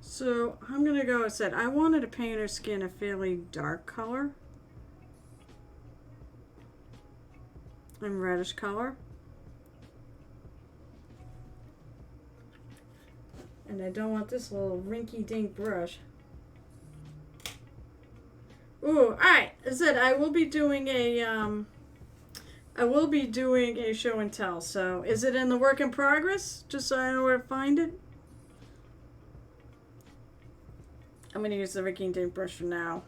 [SPEAKER 1] So I'm going to go, I said, I wanted to paint her skin a fairly dark color. And reddish color. And I don't want this little rinky-dink brush. Ooh, alright. As I said, I will be doing a show and tell. So, is it in the work in progress? Just so I know where to find it. I'm going to use the rinky-dink brush for now.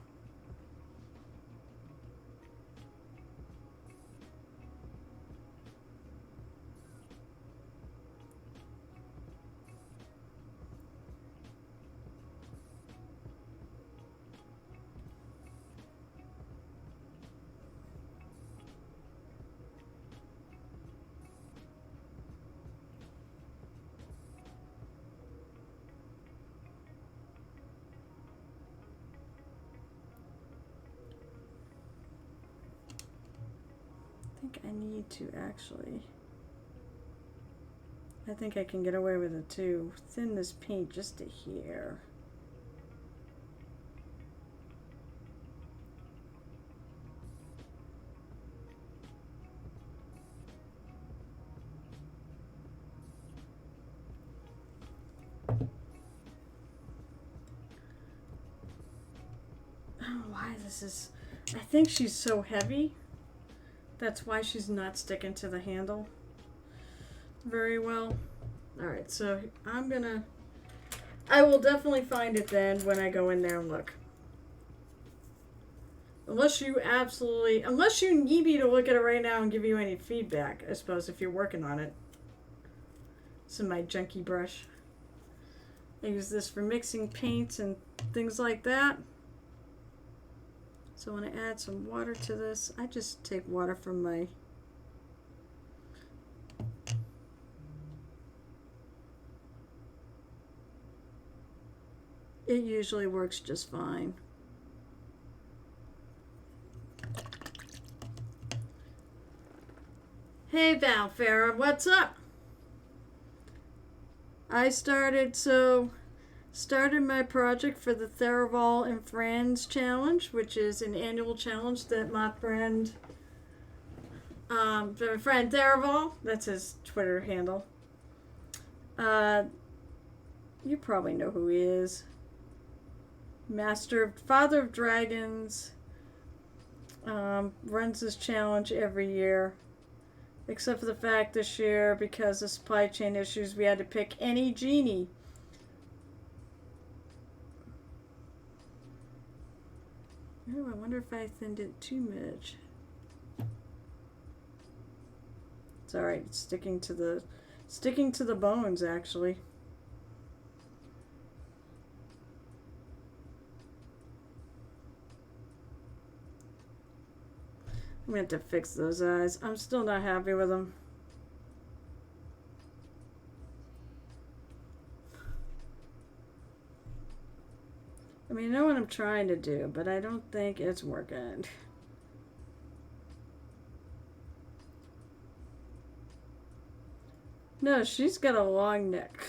[SPEAKER 1] I need to actually. I think I can get away with it too. Thin this paint just to here. I don't know why this is. I think she's so heavy. That's why she's not sticking to the handle very well. Alright, so I will definitely find it then when I go in there and look. Unless you need me to look at it right now and give you any feedback, I suppose, if you're working on it. This is my junky brush. I use this for mixing paints and things like that. So when I add some water to this, I just take water from my it usually works just fine. Hey Valfera, what's up? I started my project for the Theraval and Friends challenge, which is an annual challenge that my friend Theraval, that's his Twitter handle. You probably know who he is. Father of Dragons, runs this challenge every year. Except for the fact this year, because of supply chain issues, we had to pick any genie. Oh, I wonder if I thinned it too much. It's alright, it's sticking to the bones actually. I'm going to have to fix those eyes. I'm still not happy with them. I mean, I know what I'm trying to do, but I don't think it's working. No, she's got a long neck.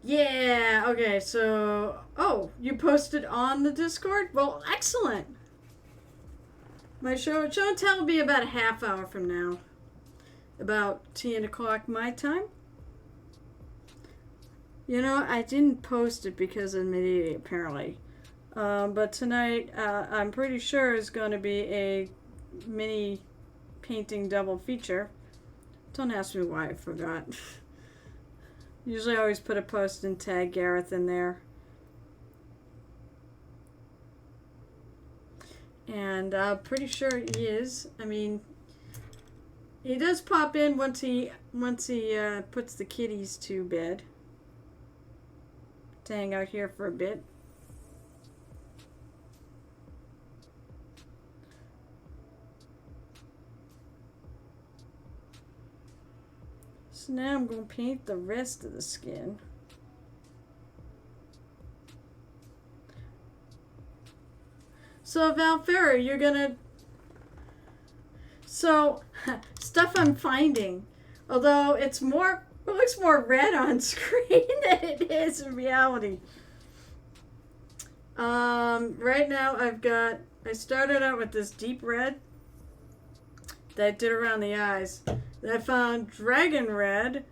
[SPEAKER 1] Yeah, okay, so... Oh, you posted on the Discord? Well, excellent. My show and tell will be about a half hour from now. About 10 o'clock my time. You know, I didn't post it because I'm an idiot, apparently. But tonight, I'm pretty sure is going to be a mini painting double feature. Don't ask me why I forgot. Usually I always put a post and tag Gareth in there. And I'm pretty sure he is. I mean, he does pop in once he puts the kitties to bed. To hang out here for a bit. So now I'm going to paint the rest of the skin. So Valfera, you're gonna... So, stuff I'm finding. Although it looks more red on screen than it is in reality. Right now I started out with this deep red that I did around the eyes. Then I found dragon red,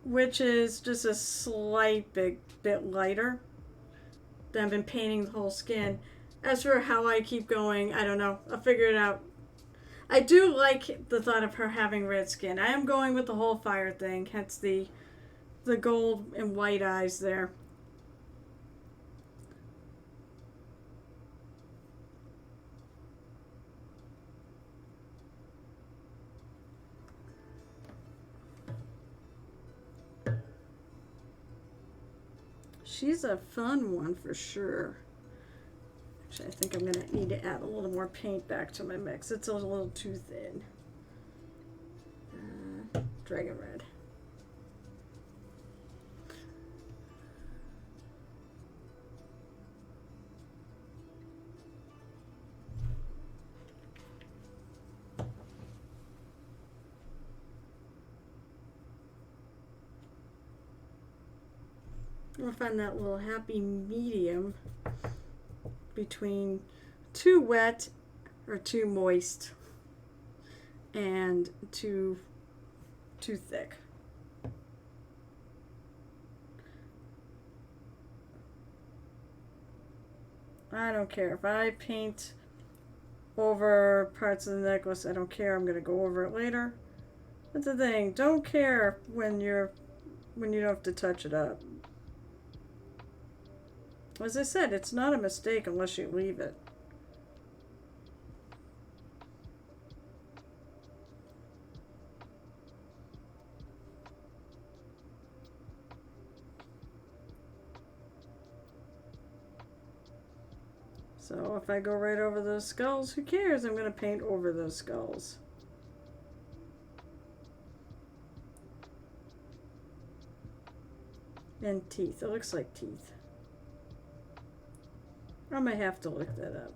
[SPEAKER 1] which is just a slight bit lighter. Then I've been painting the whole skin. As for how I keep going, I don't know. I'll figure it out. I do like the thought of her having red skin. I am going with the whole fire thing, hence the gold and white eyes there. She's a fun one for sure. Actually, I think I'm going to need to add a little more paint back to my mix. It's a little too thin. Dragon red. I'm going to find that little happy medium between too wet or too moist and too thick. I don't care if I paint over parts of the necklace. I don't care. I'm going to go over it later. That's the thing. Don't care when you don't have to touch it up. As I said, it's not a mistake unless you leave it. So if I go right over those skulls, who cares? I'm going to paint over those skulls. And teeth. It looks like teeth. I might have to look that up.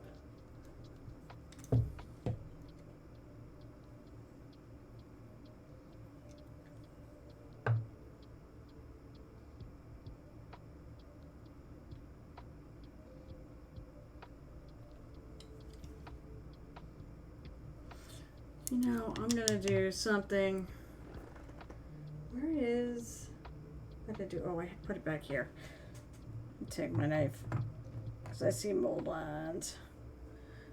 [SPEAKER 1] You know, I'm going to do something. Where is... What did I do? Oh, I put it back here. Take my knife. Because I see mold lines.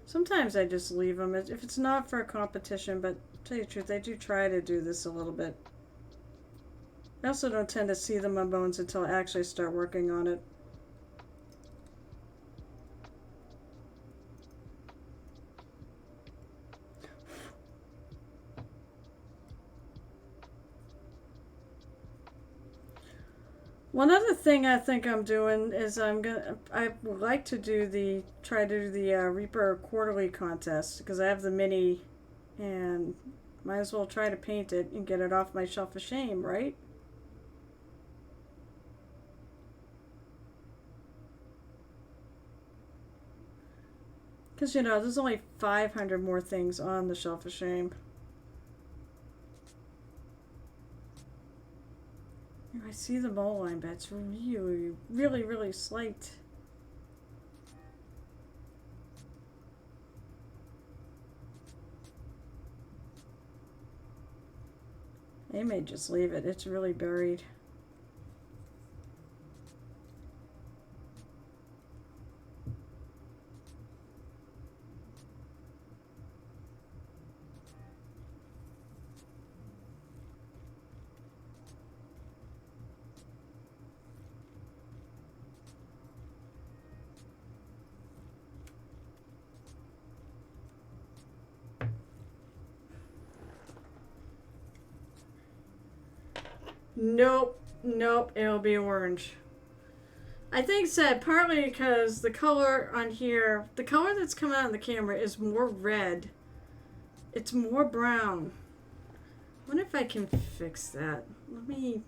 [SPEAKER 1] Sometimes I just leave them if it's not for a competition, but to tell you the truth, I do try to do this a little bit. I also don't tend to see them on bones until I actually start working on it. One other thing I think I'm doing is I would like to try to do the Reaper quarterly contest because I have the mini and might as well try to paint it and get it off my shelf of shame, right? Because, you know, there's only 500 more things on the shelf of shame. I see the mole line, but it's really, really, really slight. They may just leave it. It's really buried. Nope, nope, it'll be orange. I think said partly because the color on here, the color that's coming out on the camera is more red. It's more brown. I wonder if I can fix that. Let me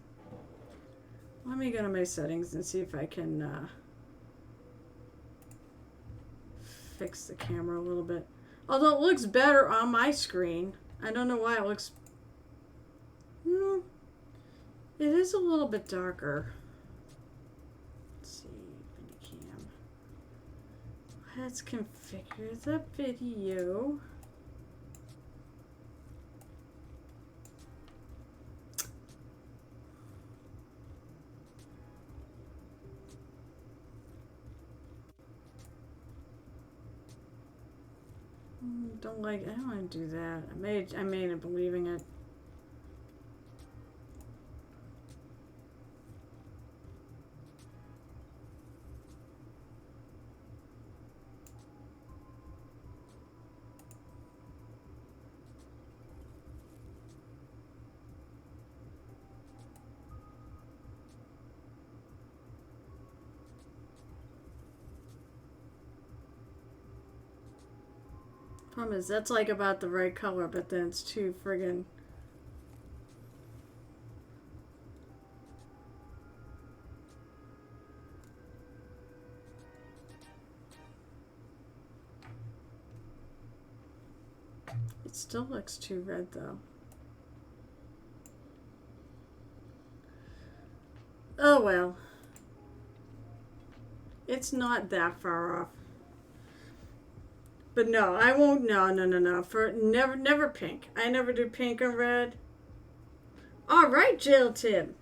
[SPEAKER 1] go to my settings and see if I can fix the camera a little bit. Although it looks better on my screen. I don't know why it looks... it is a little bit darker. Let's see, Minicam. Let's configure the video. I don't want to do that. I may end up leaving it. Problem is, that's like about the right color, but then it's too friggin'... It still looks too red, though. Oh well. It's not that far off. But no, I won't. No. For never pink. I never do pink or red. All right, Jill Tim.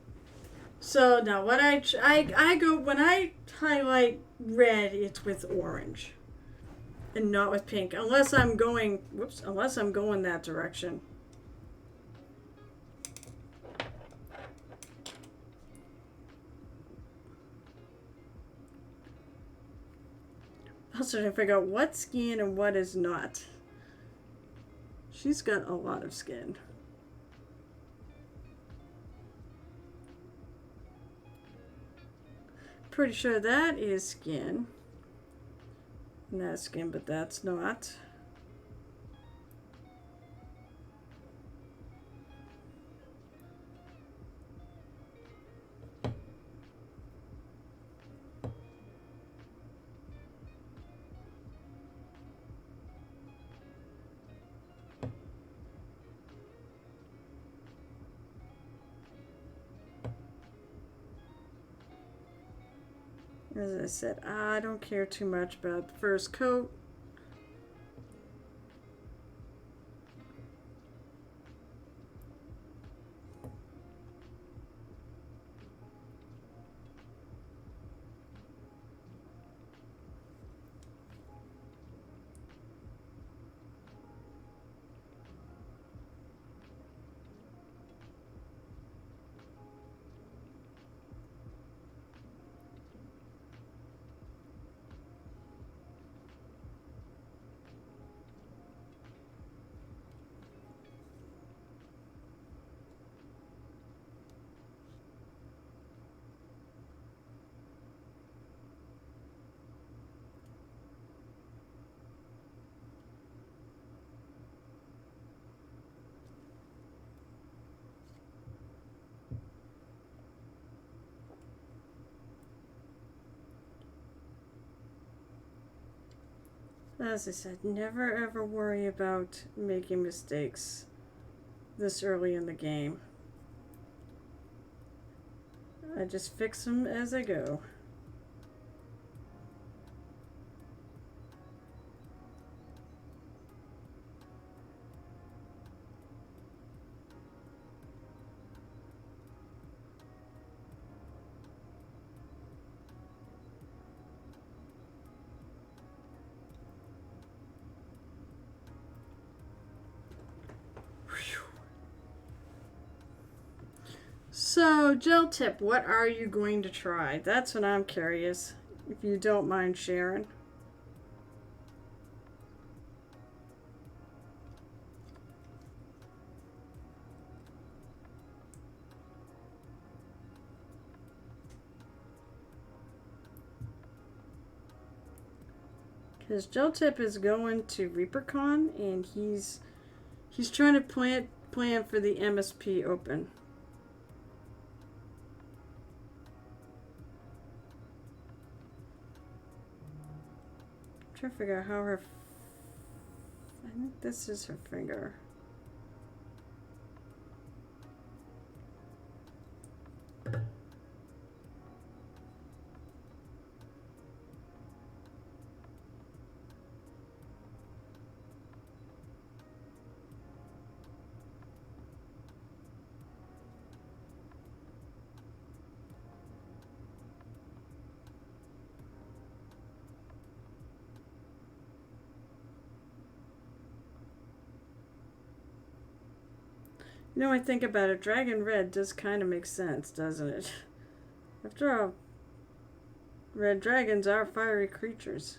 [SPEAKER 1] So now, what I go when I highlight red, it's with orange, and not with pink, unless I'm going. Whoops. Unless I'm going that direction. Also trying to figure out what's skin and what is not. She's got a lot of skin. Pretty sure that is skin. And that's skin, but that's not. As I said, I don't care too much about the first coat. As I said, never ever worry about making mistakes this early in the game. I just fix them as I go. So, gel tip, what are you going to try? That's what I'm curious, if you don't mind sharing. Because gel tip is going to ReaperCon, and he's trying to plan for the MSP Open. Trying to figure out how her. I think this is her finger. You know, I think about it, dragon red does kind of make sense, doesn't it? After all, red dragons are fiery creatures.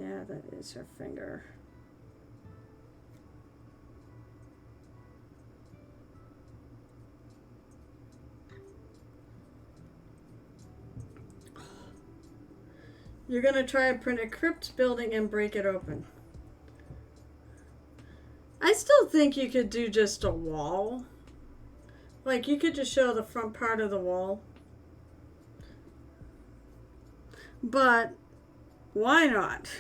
[SPEAKER 1] Yeah, that is her finger. You're gonna try and print a crypt building and break it open. I still think you could do just a wall. Like, you could just show the front part of the wall. But why not?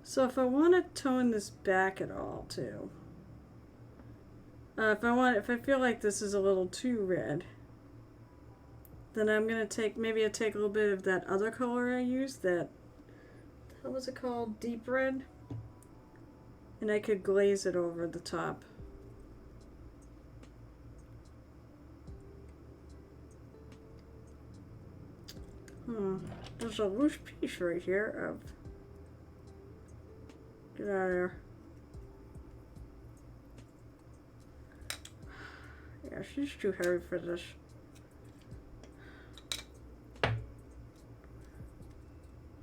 [SPEAKER 1] So if I want to tone this back at all too, if I feel like this is a little too red, then I'm gonna take, maybe I take a little bit of that other color I used, that, what was it called, deep red, and I could glaze it over the top. There's a loose piece right here of. Get out of here. Yeah, she's too heavy for this.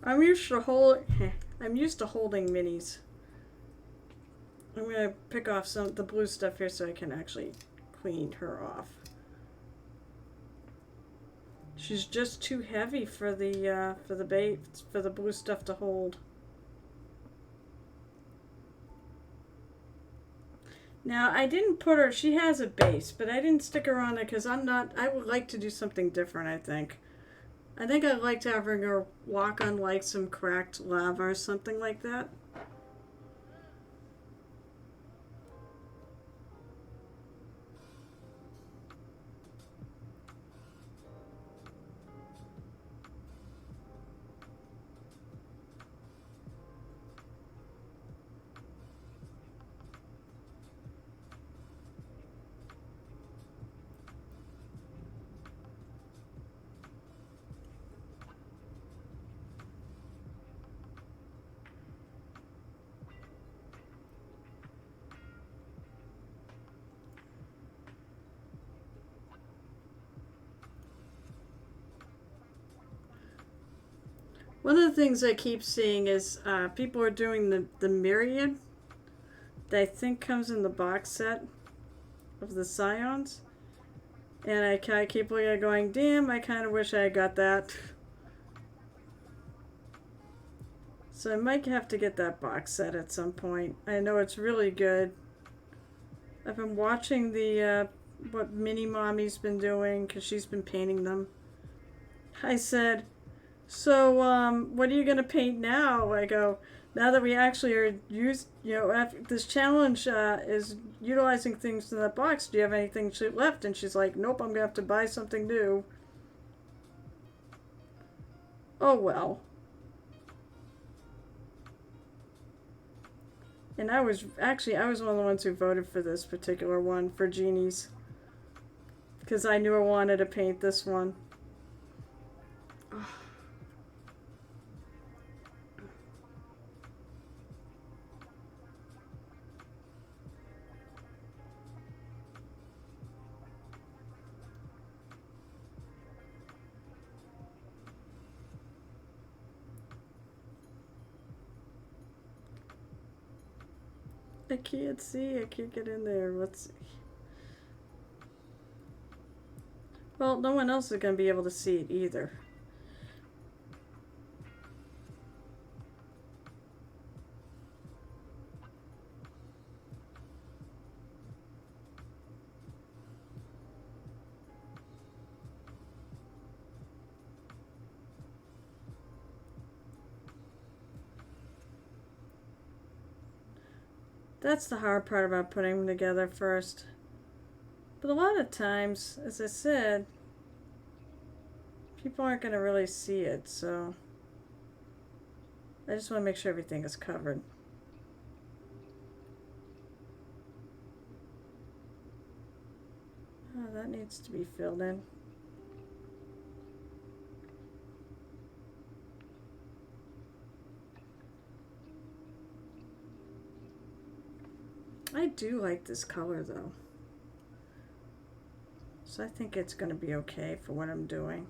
[SPEAKER 1] I'm used to holding minis. I'm gonna pick off some of the blue stuff here so I can actually clean her off. She's just too heavy for the bait, for the blue stuff to hold. Now, I didn't put her, she has a base, but I didn't stick her on it because I would like to do something different, I think. I think I'd like to have her walk on like some cracked lava or something like that. One of the things I keep seeing is people are doing the myriad that I think comes in the box set of the Scions. And I keep looking at going, damn, I kind of wish I had got that. So I might have to get that box set at some point. I know it's really good. I've been watching the what Mini Mommy's been doing because she's been painting them. I said, so what are you gonna paint now? I go, now that we actually are after this challenge is utilizing things in that box. Do you have anything left? And she's like, nope, I'm gonna have to buy something new. Oh well. And I was one of the ones who voted for this particular one for Jeannie's. Because I knew I wanted to paint this one. Oh. I can't see. I can't get in there. Let's see. Well, no one else is going to be able to see it either. That's the hard part about putting them together first. But a lot of times, as I said, people aren't going to really see it, so I just want to make sure everything is covered. Oh, that needs to be filled in. I do like this color though. So I think it's going to be okay for what I'm doing.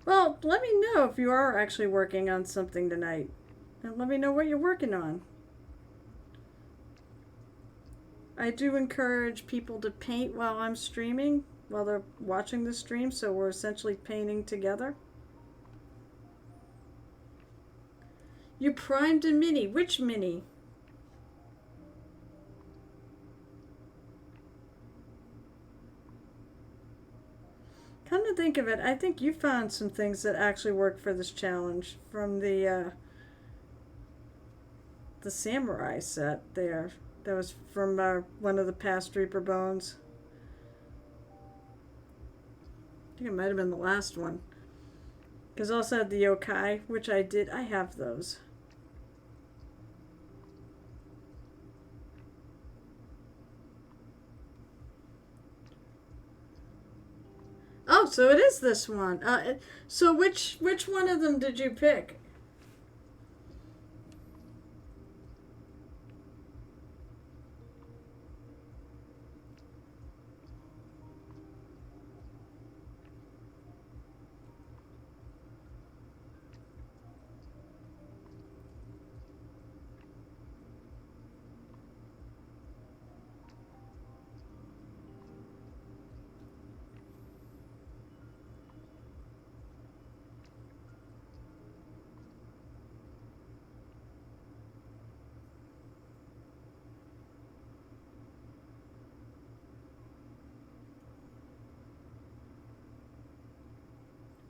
[SPEAKER 1] Well, let me know if you are actually working on something tonight. And let me know what you're working on. I do encourage people to paint while I'm streaming, while they're watching the stream, so we're essentially painting together. You primed a mini. Which mini? Come to think of it, I think you found some things that actually work for this challenge from the samurai set there. That was from one of the past Reaper Bones. I think it might have been the last one. Because I also had the yokai, which I did. I have those. Oh, so it is this one. So which one of them did you pick?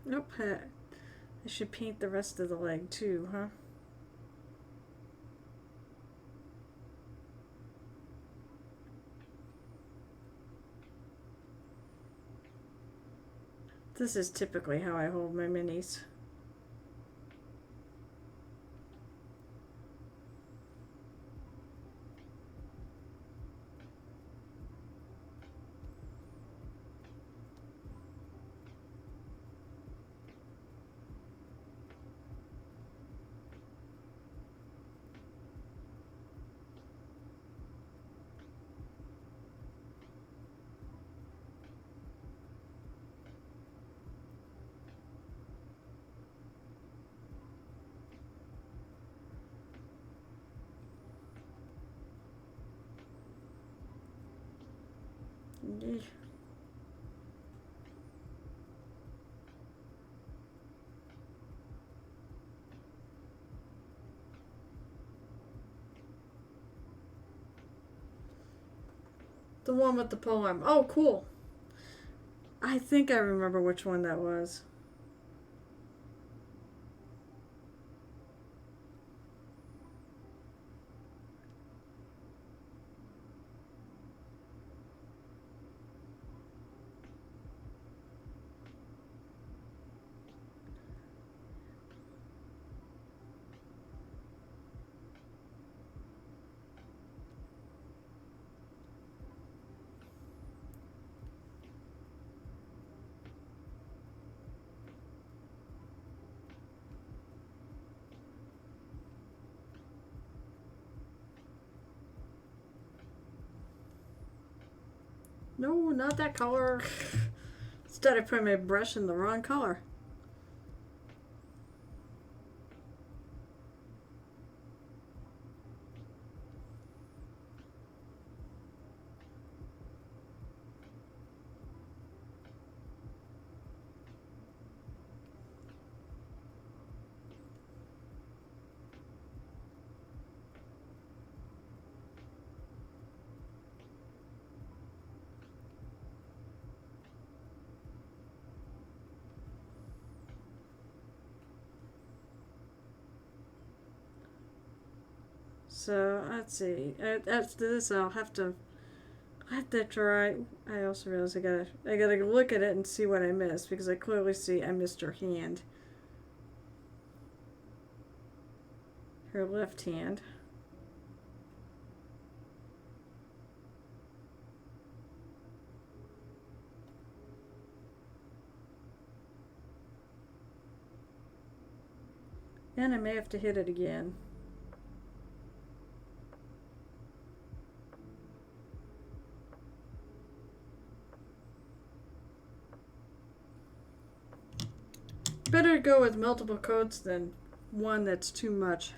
[SPEAKER 1] Nope. I should paint the rest of the leg too, huh? This is typically how I hold my minis. The one with the poem. Oh, cool. I think I remember which one that was. No, not that color. Instead, I put my brush in the wrong color. So let's see. After this, I'll have to let that dry. I also realize I gotta look at it and see what I missed because I clearly see I missed her hand, her left hand. And I may have to hit it again. Better go with multiple coats than one that's too much.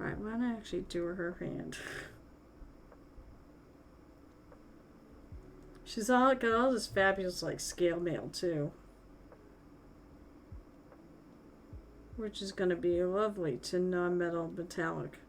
[SPEAKER 1] Alright, why don't I actually do her hand? She's all got all this fabulous like scale mail too. Which is gonna be lovely to non-metal metallic.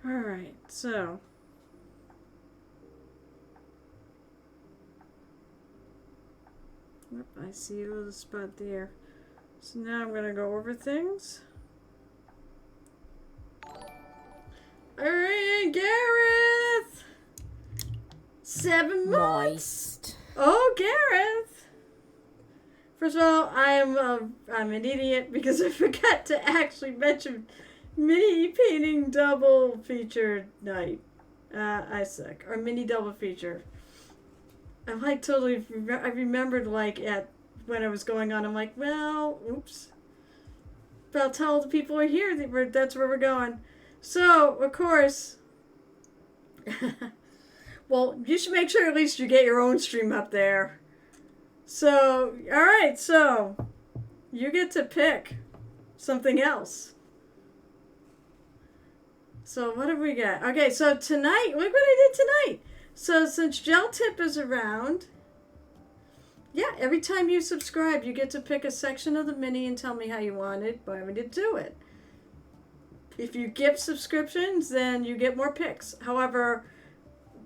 [SPEAKER 1] Alright, so. Yep, I see a little spot there. So now I'm going to go over things. Alright, Gareth! 7 months!
[SPEAKER 2] Moist.
[SPEAKER 1] Oh, Gareth! First of all, I'm an idiot because I forgot to actually mention mini painting double feature night. I suck. Or mini double feature. I'm like totally, I remembered like at when I was going on, I'm like, well, oops. But I'll tell the people who are here that that's where we're going. So, of course, well, you should make sure at least you get your own stream up there. So, alright, so you get to pick something else. So, what have we got? Okay, so tonight, look what I did tonight. So, since Gel Tip is around, yeah, every time you subscribe, you get to pick a section of the mini and tell me how you want me to do it. If you give subscriptions, then you get more picks. However,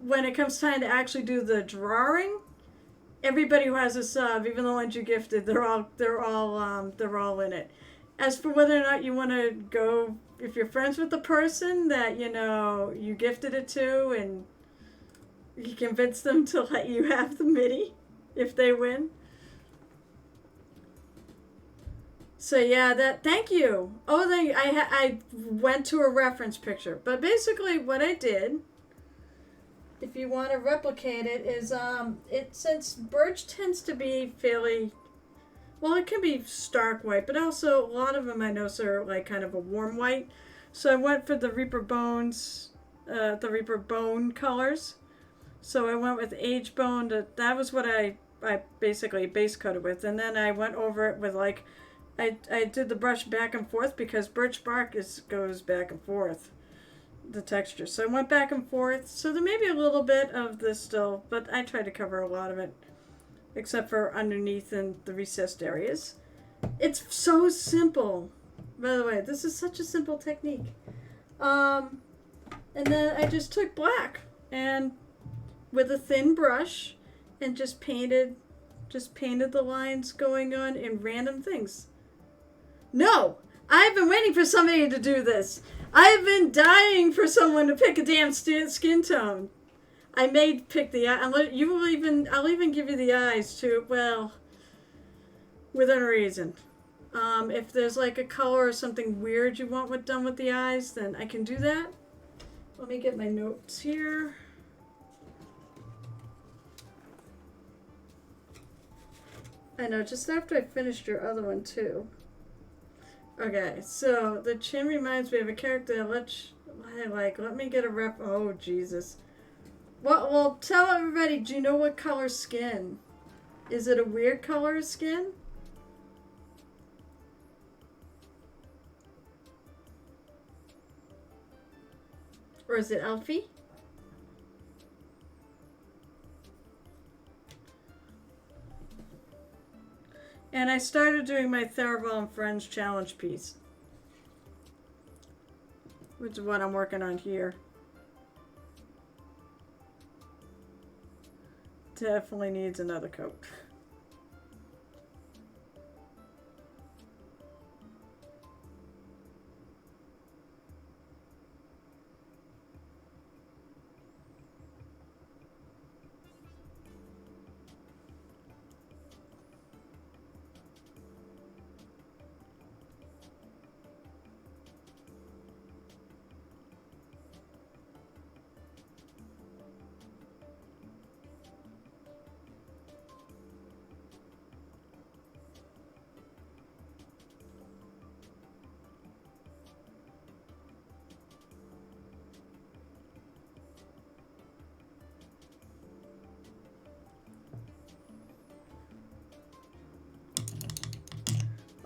[SPEAKER 1] when it comes time to actually do the drawing, everybody who has a sub, even the ones you gifted, they're all in it. As for whether or not you want to go, if you're friends with the person that you gifted it to, and you convince them to let you have the mini if they win. So yeah, thank you. Oh, I went to a reference picture, but basically what I did, if you want to replicate it, is since birch tends to be fairly, well, it can be stark white, but also a lot of them I know are like kind of a warm white. So I went for the Reaper Bones, the Reaper Bone colors. So I went with Age Bone. That was what I basically base coated with, and then I went over it with like. I did the brush back and forth because birch bark goes back and forth, the texture. So I went back and forth. So there may be a little bit of this still, but I tried to cover a lot of it, except for underneath and the recessed areas. It's so simple. By the way, this is such a simple technique. And then I just took black and with a thin brush and just painted the lines going on in random things. No! I've been waiting for somebody to do this. I've been dying for someone to pick a damn skin tone. I may pick the eye. I'll even give you the eyes too. Well, within reason. If there's like a color or something weird you want done with the eyes, then I can do that. Let me get my notes here. I know, just after I finished your other one too. Okay, so the chin reminds me of a character. Let me get a rep. Oh, Jesus. Well, tell everybody, do you know what color skin? Is it a weird color skin? Or is it Elfie? And I started doing my Theraval and Friends challenge piece, which is what I'm working on here. Definitely needs another coat.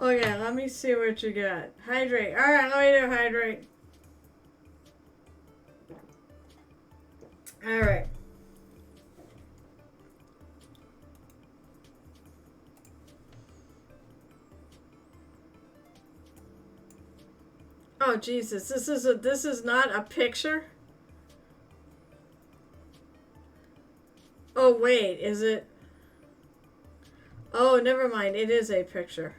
[SPEAKER 1] Okay, let me see what you got. Hydrate. Alright, let me do hydrate. Alright. Oh Jesus, this is not a picture? Oh wait, is it? Oh, never mind. It is a picture.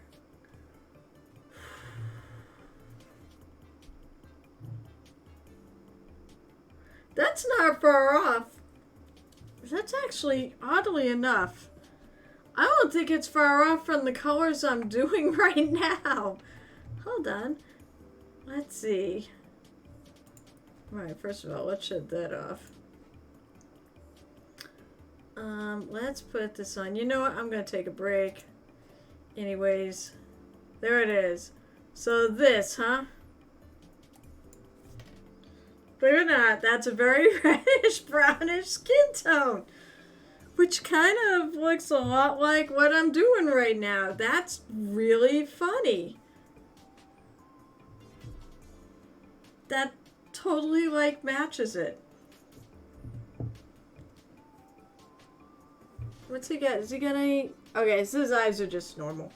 [SPEAKER 1] That's not far off. That's actually, oddly enough, I don't think it's far off from the colors I'm doing right now. Hold on. Let's see. Alright, first of all, let's shut that off. Let's put this on. You know what? I'm going to take a break. Anyways, there it is. So this, huh? Believe it or not, that's a very reddish brownish skin tone. Which kind of looks a lot like what I'm doing right now. That's really funny. That totally like matches it. What's he got? Does he got any? Okay, so his eyes are just normal.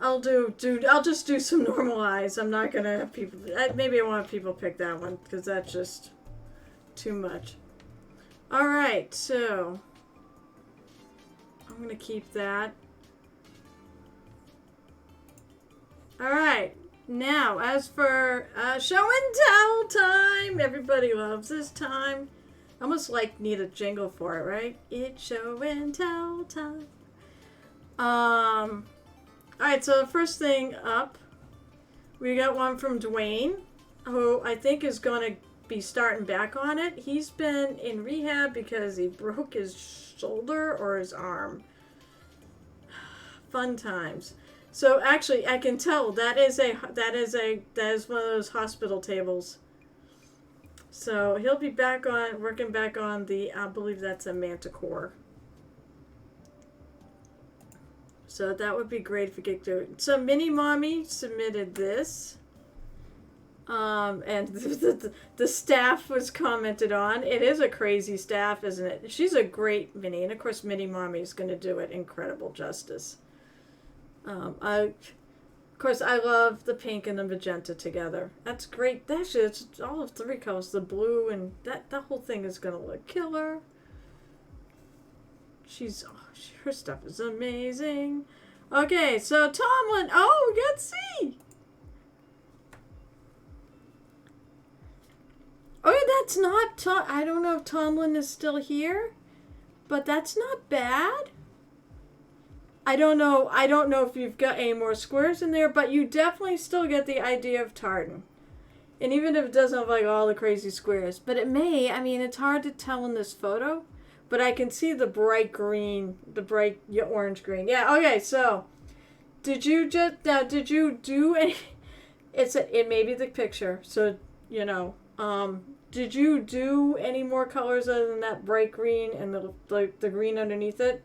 [SPEAKER 1] I'll just do some normal eyes. I'm not gonna have people. Maybe I want people pick that one because that's just too much. All right, so I'm gonna keep that. All right, now as for show and tell time, everybody loves this time. I almost like need a jingle for it, right? It's show and tell time. Alright, so the first thing up, we got one from Dwayne, who I think is going to be starting back on it. He's been in rehab because he broke his shoulder or his arm. Fun times. So actually, I can tell that is one of those hospital tables. So he'll be back on, working back on the, I believe that's a Manticore. So that would be great if we could do it. So Mini Mommy submitted this. And the staff was commented on. It is a crazy staff, isn't it? She's a great Mini. And of course, Mini Mommy is going to do it incredible justice. Of course, I love the pink and the magenta together. That's great. Actually, it's all of three colors. The blue and that whole thing is going to look killer. Her stuff is amazing. Okay, so Tomlin. Oh, let's see. Oh, yeah, that's not I don't know if Tomlin is still here, but that's not bad. I don't know if you've got any more squares in there, but you definitely still get the idea of tartan. And even if it doesn't have like all the crazy squares, but it may, I mean, it's hard to tell in this photo. But I can see the bright green, the bright orange green. Yeah, okay, so did you do any, it may be the picture, so, you know, did you do any more colors other than that bright green and the green underneath it?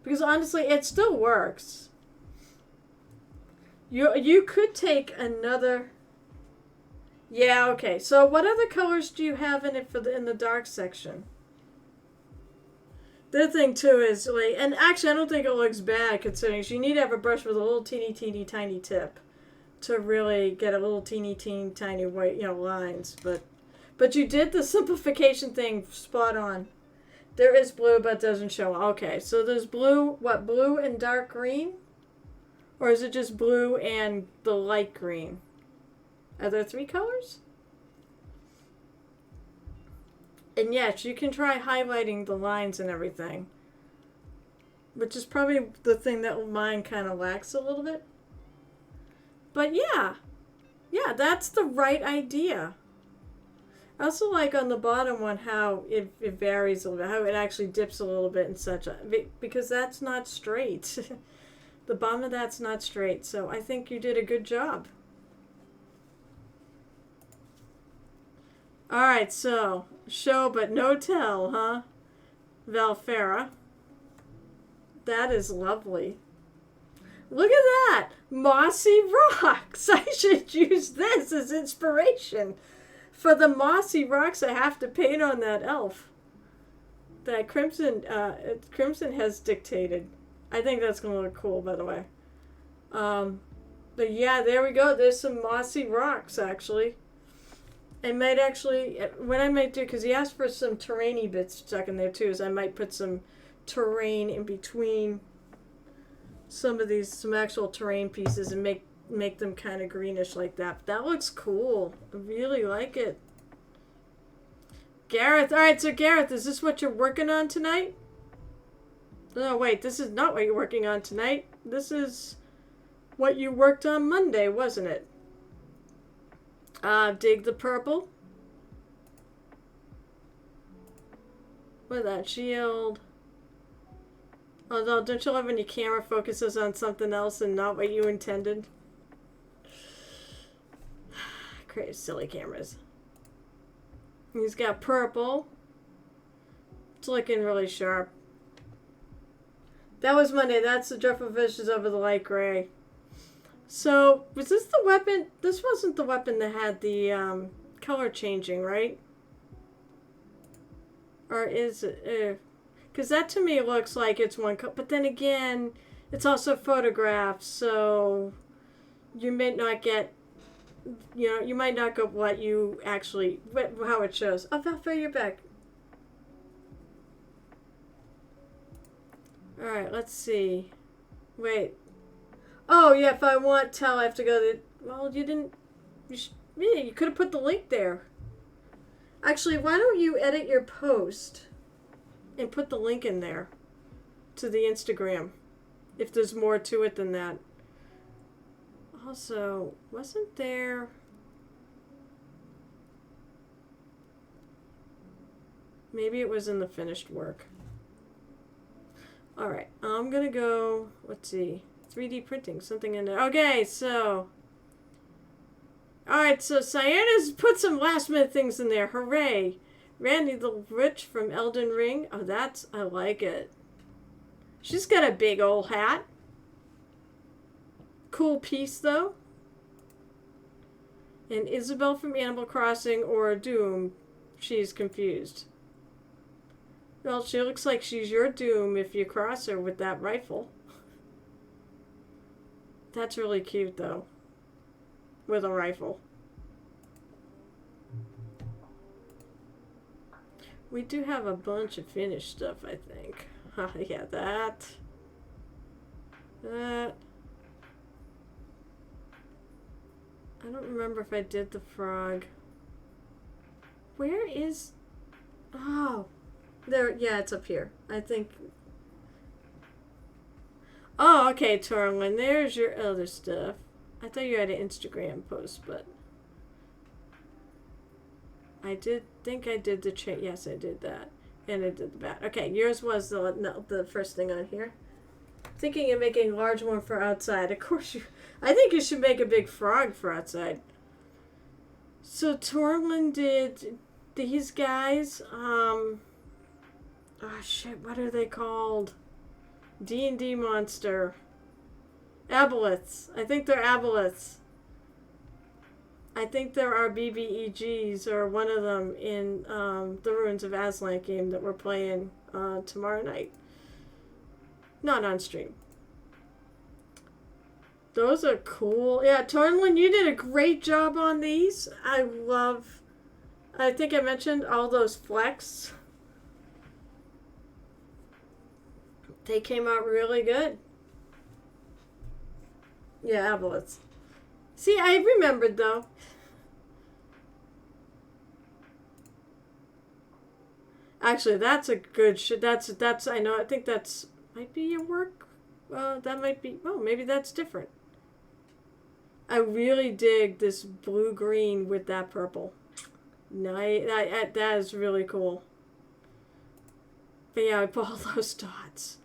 [SPEAKER 1] Because honestly, it still works. You could take another, yeah, okay, so what other colors do you have in it in the dark section? The thing too is like, and actually I don't think it looks bad considering you need to have a brush with a little teeny tiny tip to really get a little teeny tiny white, lines. But you did the simplification thing spot on. There is blue, but it doesn't show. Okay, so there's blue. What, blue and dark green, or is it just blue and the light green? Are there three colors? And yes, you can try highlighting the lines and everything. Which is probably the thing that mine kind of lacks a little bit. But yeah. Yeah, that's the right idea. I also like on the bottom one how it varies a little bit. How it actually dips a little bit and such. Because that's not straight. The bottom of that's not straight. So I think you did a good job. Alright, so show but no tell, huh? Valfera. That is lovely. Look at that! Mossy rocks! I should use this as inspiration for the mossy rocks I have to paint on that elf. That Crimson has dictated. I think that's going to look cool, by the way. But yeah, there we go. There's some mossy rocks, actually. I might actually, what I might do, because he asked for some terrainy bits stuck in there too, is I might put some terrain in between some of these, some actual terrain pieces and make them kind of greenish like that. That looks cool. I really like it. Gareth, alright, so Gareth, is this what you're working on tonight? No, wait, this is not what you're working on tonight. This is what you worked on Monday, wasn't it? Dig the purple. With that shield. Although, don't you love when your camera focuses on something else and not what you intended? Create silly cameras. He's got purple. It's looking really sharp. That was Monday. That's the dreadful visions over the light gray. So, was this the weapon? This wasn't the weapon that had the color changing, right? Or is it? Because that to me looks like it's one color. But then again, it's also photographed, so you may not get, you might not get what you actually, how it shows. Oh, Valfair, you're back. Alright, let's see. Wait. Oh, yeah, if I want tell, I have to go to... Well, you didn't... you could have put the link there. Actually, why don't you edit your post and put the link in there to the Instagram, if there's more to it than that. Also, wasn't there... Maybe it was in the finished work. Alright, I'm gonna go... Let's see... 3D printing, something in there. Okay, so... Alright, so Cyanna's put some last minute things in there. Hooray! Randy the Rich from Elden Ring. Oh, I like it. She's got a big old hat. Cool piece, though. And Isabel from Animal Crossing or Doom. She's confused. Well, she looks like she's your Doom if you cross her with that rifle. That's really cute, though. With a rifle. We do have a bunch of finished stuff, I think. Yeah, that. I don't remember if I did the frog. Where is... Oh. There, yeah, it's up here. I think... Oh, okay, Torlin. There's your other stuff. I thought you had an Instagram post, but... I think I did the chain. Yes, I did that. And I did the bat. Okay, yours was the first thing on here. Thinking of making a large one for outside. Of course you... I think you should make a big frog for outside. So Torlin did these guys. Oh, shit. What are they called? D&D monster. Aboleths. I think they're aboleths. I think there are BBEGs or one of them in the Ruins of Aslan game that we're playing tomorrow night. Not on stream. Those are cool. Yeah, Tornlin, you did a great job on these. I think I mentioned all those flecks. They came out really good. Yeah, aboleths. See, I remembered though. Actually, that's a good that's I know. I think that's might be your work. That might be. Oh, maybe that's different. I really dig this blue green with that purple. That is really cool. But yeah, I put all those dots.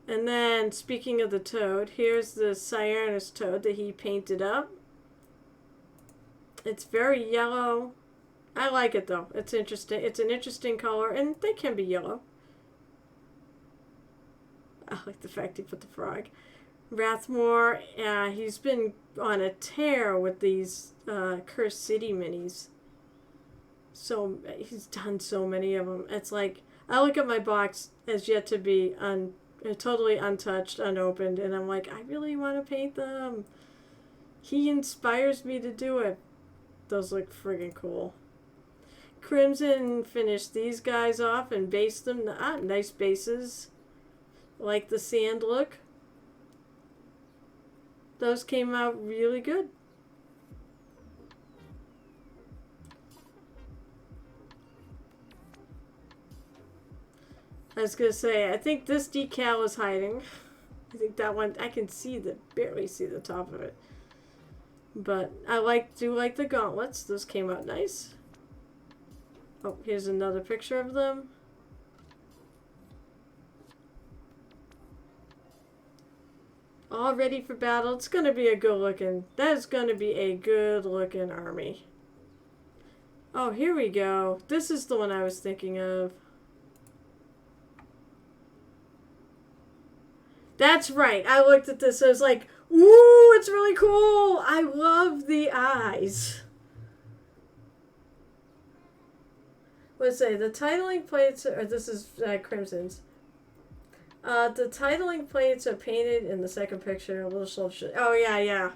[SPEAKER 1] And then, speaking of the toad, here's the Cyanus toad that he painted up. It's very yellow. I like it, though. It's interesting. It's an interesting color, and they can be yellow. I like the fact he put the frog. Rathmore, he's been on a tear with these Cursed City minis. So, he's done so many of them. It's like, I look at my box as yet to be They're totally untouched, unopened, and I'm like, I really want to paint them. He inspires me to do it. Those look friggin' cool. Crimson finished these guys off and based them. Nice bases. Like the sand look. Those came out really good. I was going to say, I think this decal is hiding. I think that one, I can barely see the top of it. But I do like the gauntlets. Those came out nice. Oh, here's another picture of them. All ready for battle. It's going to be a good looking, that is going to be a good looking army. Oh, here we go. This is the one I was thinking of. That's right. I looked at this. I was like, ooh, it's really cool. I love the eyes. Let's say the titling plates, or this is Crimson's. The titling plates are painted in the second picture. A little oh yeah, yeah.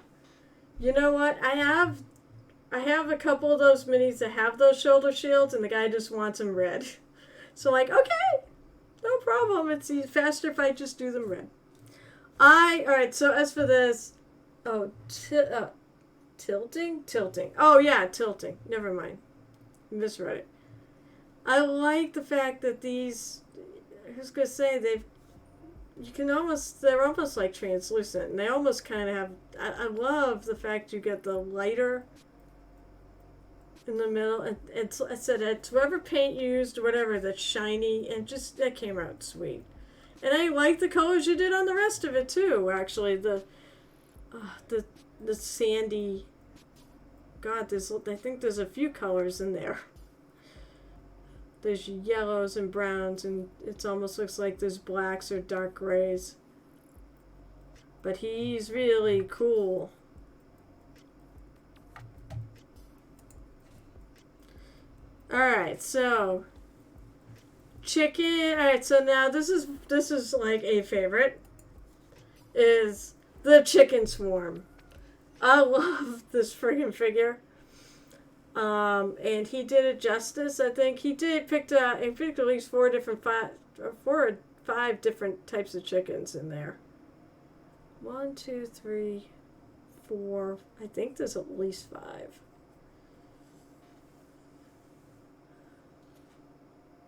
[SPEAKER 1] You know what? I have a couple of those minis that have those shoulder shields, and the guy just wants them red. So like, okay, no problem. It's faster if I just do them red. Alright, so as for this, tilting? Tilting. Oh yeah, tilting. Never mind. Misread it. I like the fact that these, I was going to say, they're almost like translucent. And they almost kind of have, I love the fact you get the lighter in the middle. And I said, it's whatever paint you used or whatever that's shiny, and just, that came out sweet. And I like the colors you did on the rest of it too. Actually, the sandy. God, I think there's a few colors in there. There's yellows and browns, and it almost looks like there's blacks or dark grays. But he's really cool. All right, so. Chicken. Alright, so now this is like a favorite. Is the chicken swarm. I love this friggin' figure. And he did it justice. I think he picked at least four or five different types of chickens in there. 1, 2, 3, 4. I think there's at least 5.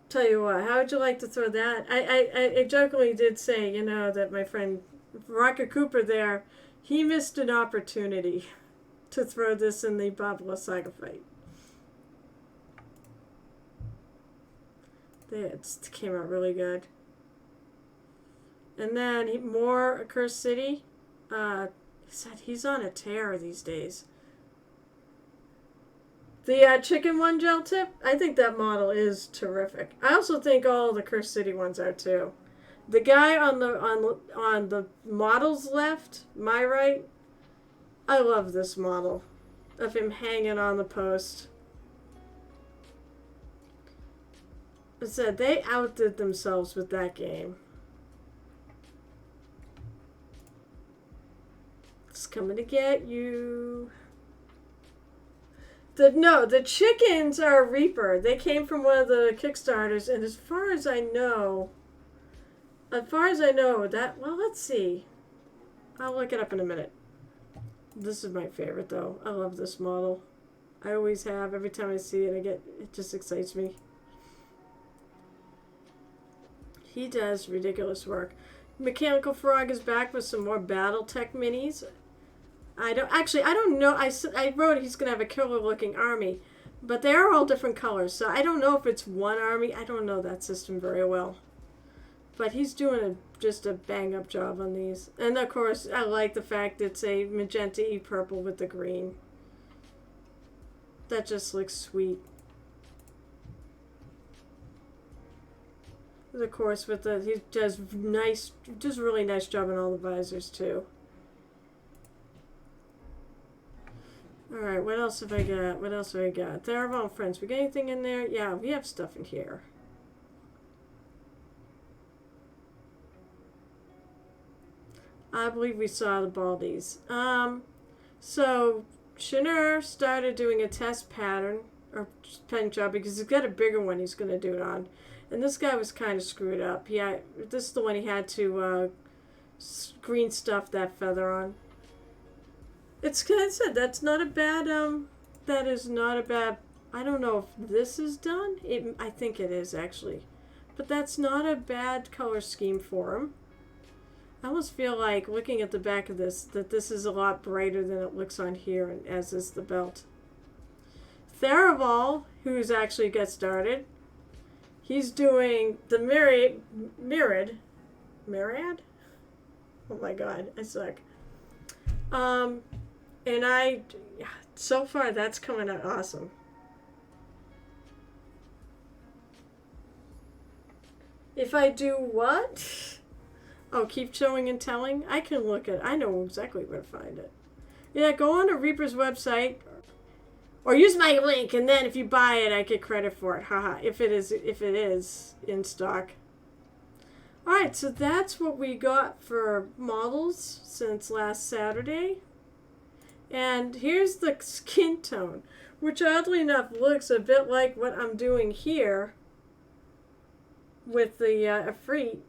[SPEAKER 1] Tell you what, how would you like to throw that? I jokingly did say, that my friend Rocket Cooper there, he missed an opportunity to throw this in the Babala Saga fight. It came out really good. And then more Cursed City. He said he's on a tear these days. The chicken one gel tip, I think that model is terrific. I also think all the Cursed City ones are too. The guy on the model's left, my right, I love this model of him hanging on the post. I said they outdid themselves with that game. It's coming to get you. The chickens are a Reaper. They came from one of the Kickstarters, and as far as I know, that, well, let's see. I'll look it up in a minute. This is my favorite, though. I love this model. I always have. Every time I see it, it just excites me. He does ridiculous work. Mechanical Frog is back with some more Battletech minis. I don't know. I wrote he's going to have a killer-looking army, but they are all different colors, so I don't know if it's one army. I don't know that system very well. But he's doing just a bang-up job on these. And, of course, I like the fact it's a magenta-y purple with the green. That just looks sweet. And, of course, he does really nice job on all the visors, too. Alright, what else have I got? Theravon Friends. We got anything in there? Yeah, we have stuff in here. I believe we saw the baldies. So Shanur started doing a test pattern or paint job because he's got a bigger one he's going to do it on. And this guy was kind of screwed up. This is the one he had to green stuff that feather on. It's kind of said that's not a bad that is not a bad. I don't know if this is done. I think it is actually, but that's not a bad color scheme for him. I almost feel like looking at the back of this that this is a lot brighter than it looks on here, and as is the belt. Theraval, who's actually got started, he's doing the Myriad. Oh my god, I suck. So far that's coming out awesome. If I do what? Oh, keep showing and telling? I can look at it. I know exactly where to find it. Yeah, go on to Reaper's website or use my link, and then if you buy it, I get credit for it. Haha, if it is in stock. Alright, so that's what we got for models since last Saturday. And here's the skin tone, which oddly enough looks a bit like what I'm doing here with the Efreet.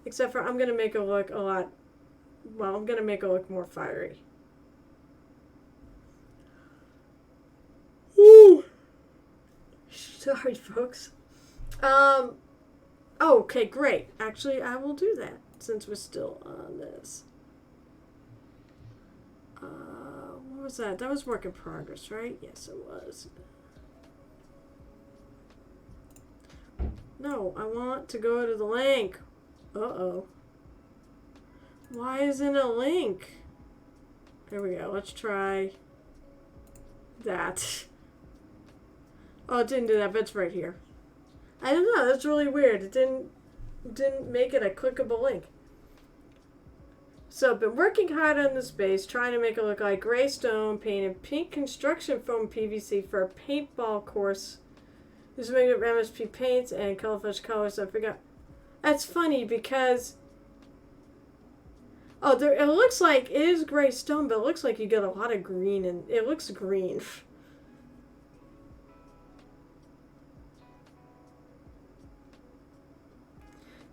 [SPEAKER 1] Except for I'm going to make it look I'm going to make it look more fiery. Ooh. Sorry, folks. Okay, great. Actually, I will do that since we're still on this. What was that? That was work in progress, right? Yes, it was. No, I want to go to the link. Uh-oh. Why isn't a link? There we go. Let's try that. Oh, it didn't do that, but it's right here. I don't know. That's really weird. It didn't make it a clickable link. So, been working hard on this base, trying to make it look like gray stone, painted pink construction foam PVC for a paintball course. This is made of MSP paints and colorful colors. I forgot. That's funny because it looks like it is gray stone, but it looks like you get a lot of green, and it looks green.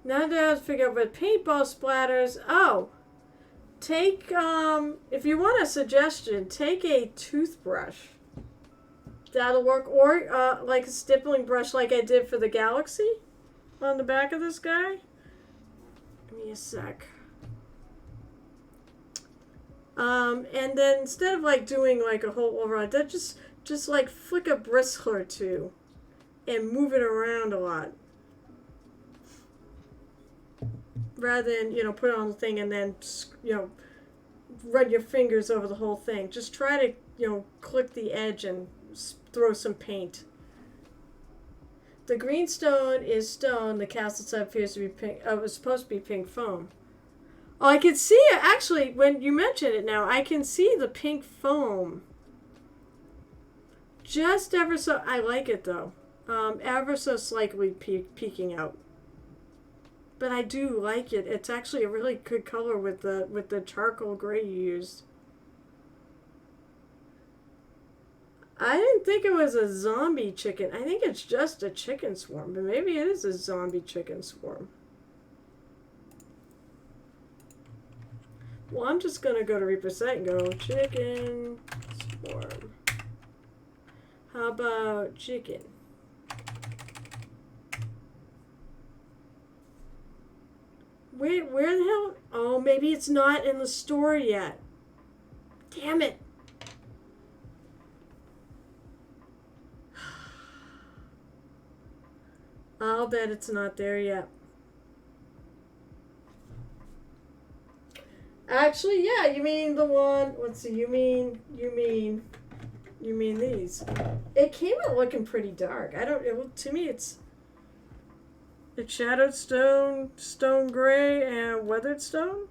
[SPEAKER 1] Now that I have to figure out what paintball splatters. Take if you want a suggestion, take a toothbrush. That'll work, or like a stippling brush, like I did for the Galaxy on the back of this guy. Give me a sec. And then instead of like doing like a whole overall, that just like flick a bristle or two and move it around a lot. Rather than, put it on the thing and then, run your fingers over the whole thing. Just try to, click the edge and throw some paint. The green stone is stone. The castle side appears to be pink. It was supposed to be pink foam. Oh, I can see it. Actually, when you mention it now, I can see the pink foam. Just ever so, I like it though. Ever so slightly peeking out. But I do like it. It's actually a really good color with the charcoal gray you used. I didn't think it was a zombie chicken. I think it's just a chicken swarm, but maybe it is a zombie chicken swarm. Well, I'm just going to go to Reaper's site and go chicken swarm. How about chicken? Wait, where the hell? Oh, maybe it's not in the store yet. Damn it. I'll bet it's not there yet. Actually, yeah, you mean the one, let's see, you mean these. It came out looking pretty dark. To me it's shadowed stone, stone gray, and weathered stone.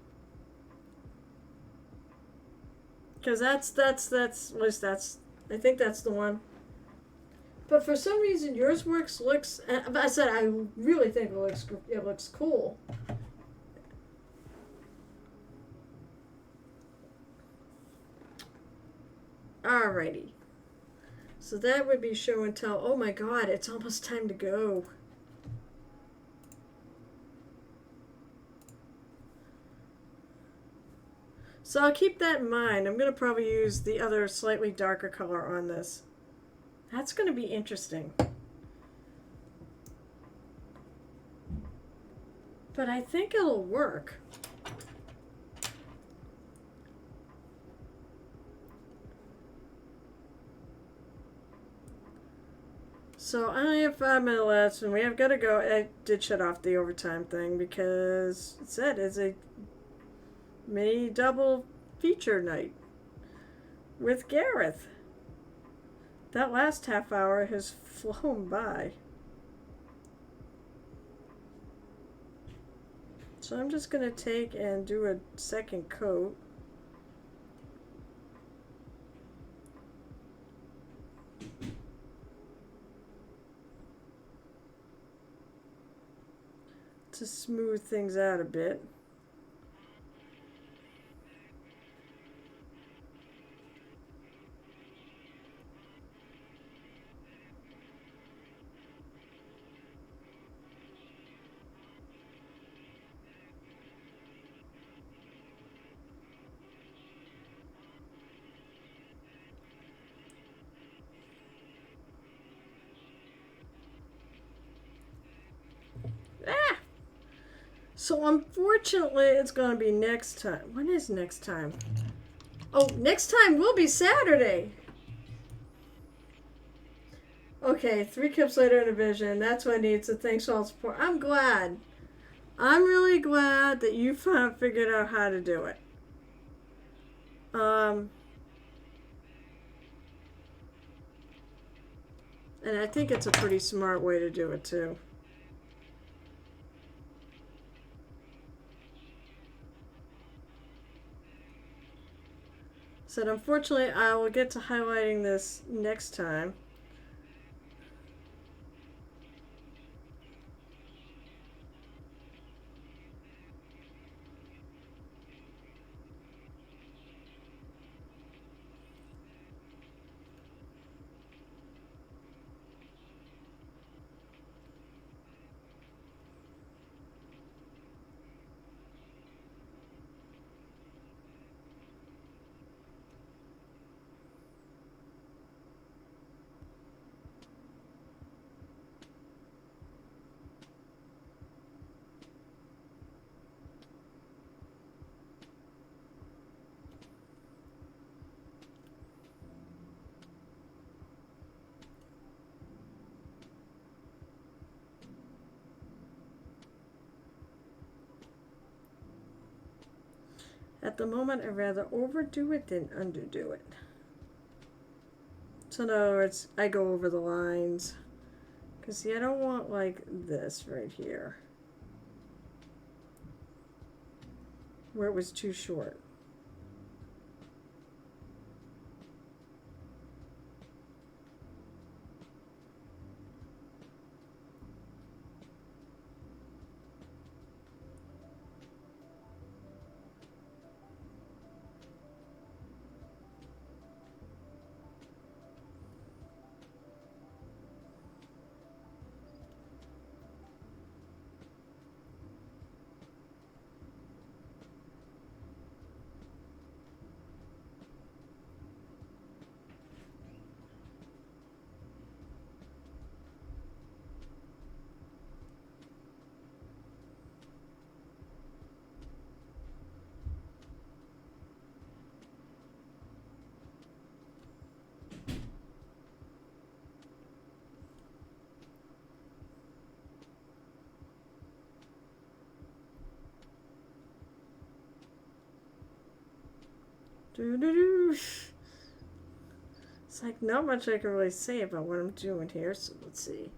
[SPEAKER 1] Because that's I think that's the one. But for some reason yours looks, I said I really think it looks cool. Alrighty. So that would be show and tell. Oh my god, it's almost time to go. So I'll keep that in mind. I'm going to probably use the other slightly darker color on this. That's going to be interesting. But I think it'll work. So I only have 5 minutes left, and we have got to go. I did shut off the overtime thing because it said it's a mini double feature night with Gareth. That last half hour has flown by. So I'm just going to take and do a second coat. To smooth things out a bit. So unfortunately, it's going to be next time. When is next time? Oh, next time will be Saturday. Okay, 3 cups later in a vision. That's what I need. So thanks for all the support. I'm glad. I'm really glad that you figured out how to do it. And I think it's a pretty smart way to do it too. So unfortunately, I will get to highlighting this next time. At the moment, I'd rather overdo it than underdo it. So in other words, I go over the lines. Because see, I don't want like this right here. Where it was too short. It's like not much I can really say about what I'm doing here, so let's see.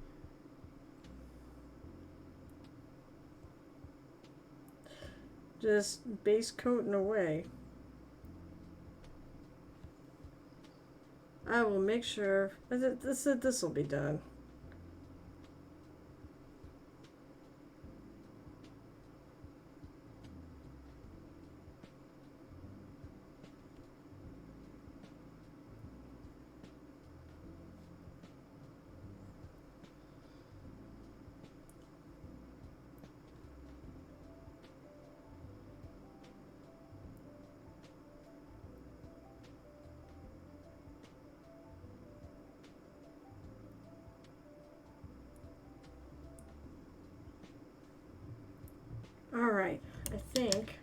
[SPEAKER 1] Just base coating away. I will make sure this will be done. I think.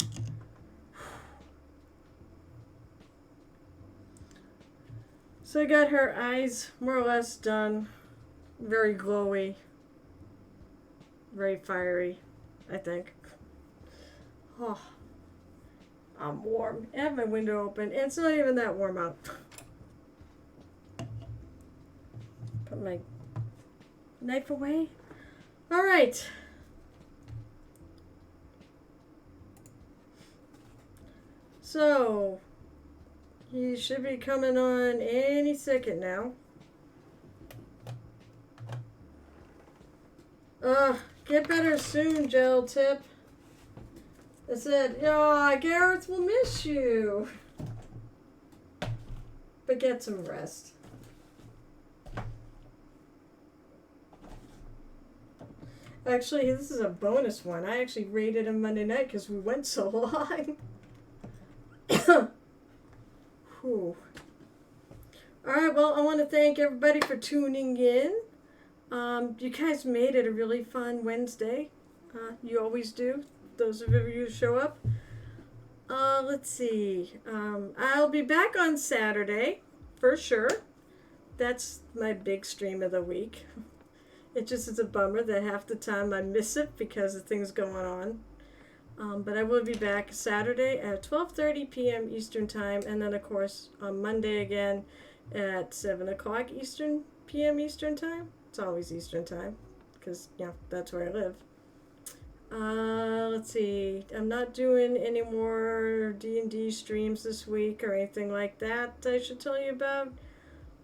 [SPEAKER 1] So I got her eyes more or less done. Very glowy. Very fiery, I think. Oh, I'm warm. I have my window open, and it's not even that warm out. Put my knife away. All right. So, he should be coming on any second now. Get better soon, Gel Tip. I said, Gareth will miss you. But get some rest. Actually, this is a bonus one. I actually rated him Monday night because we went so long. Whew. Alright, well, I want to thank everybody for tuning in. You guys made it a really fun Wednesday. You always do, those of you who show up. Let's see. I'll be back on Saturday, for sure. That's my big stream of the week. It just is a bummer that half the time I miss it because of things going on. But I will be back Saturday at 12:30 p.m. Eastern Time, and then, of course, on Monday again at 7 o'clock p.m. Eastern Time. It's always Eastern Time because, that's where I live. Let's see. I'm not doing any more D&D streams this week or anything like that I should tell you about.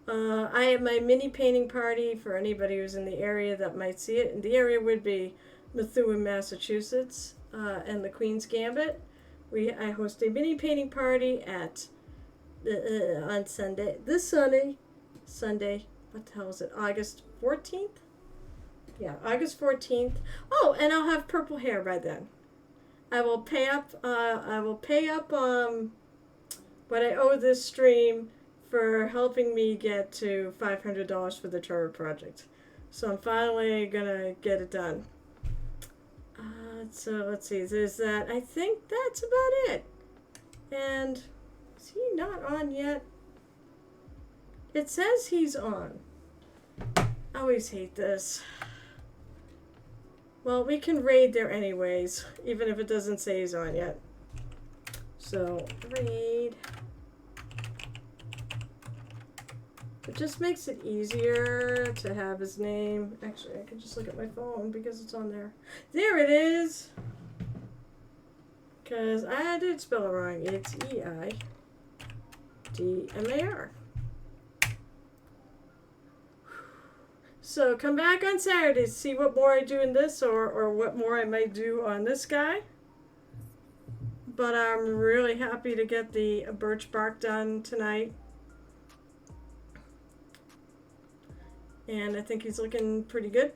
[SPEAKER 1] I have my mini painting party for anybody who's in the area that might see it. And the area would be Methuen, Massachusetts, and the Queen's Gambit. I host a mini painting party at on Sunday. This Sunday. What the hell is it? August 14th? Yeah, August 14th. Oh, and I'll have purple hair by then. I will pay up. What I owe this stream for helping me get to $500 for the Trevor project. So I'm finally gonna get it done. So let's see. There's that. I think that's about it. And is he not on yet? It says he's on. I always hate this. Well, we can raid there anyways, even if it doesn't say he's on yet. So, raid. It just makes it easier to have his name. Actually, I can just look at my phone because it's on there. There it is! Because I did spell it wrong. It's E-I-D-M-A-R. So come back on Saturday to see what more I do in this or what more I might do on this guy. But I'm really happy to get the birch bark done tonight. And I think he's looking pretty good.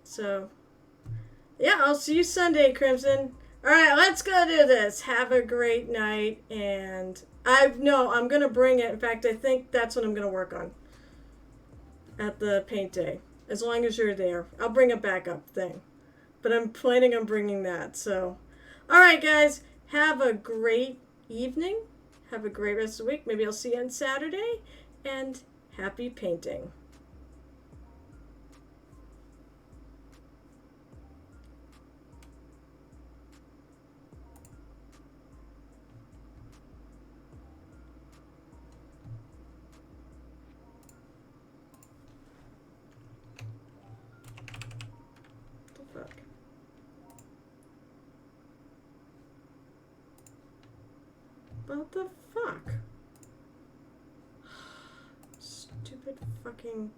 [SPEAKER 1] So, yeah, I'll see you Sunday, Crimson. Alright, let's go do this. Have a great night. And I'm going to bring it. In fact, I think that's what I'm going to work on at the paint day, as long as you're there. I'll bring a backup thing, but I'm planning on bringing that. So, all right, guys, have a great evening. Have a great rest of the week. Maybe I'll see you on Saturday, and happy painting. What the fuck? Stupid fucking...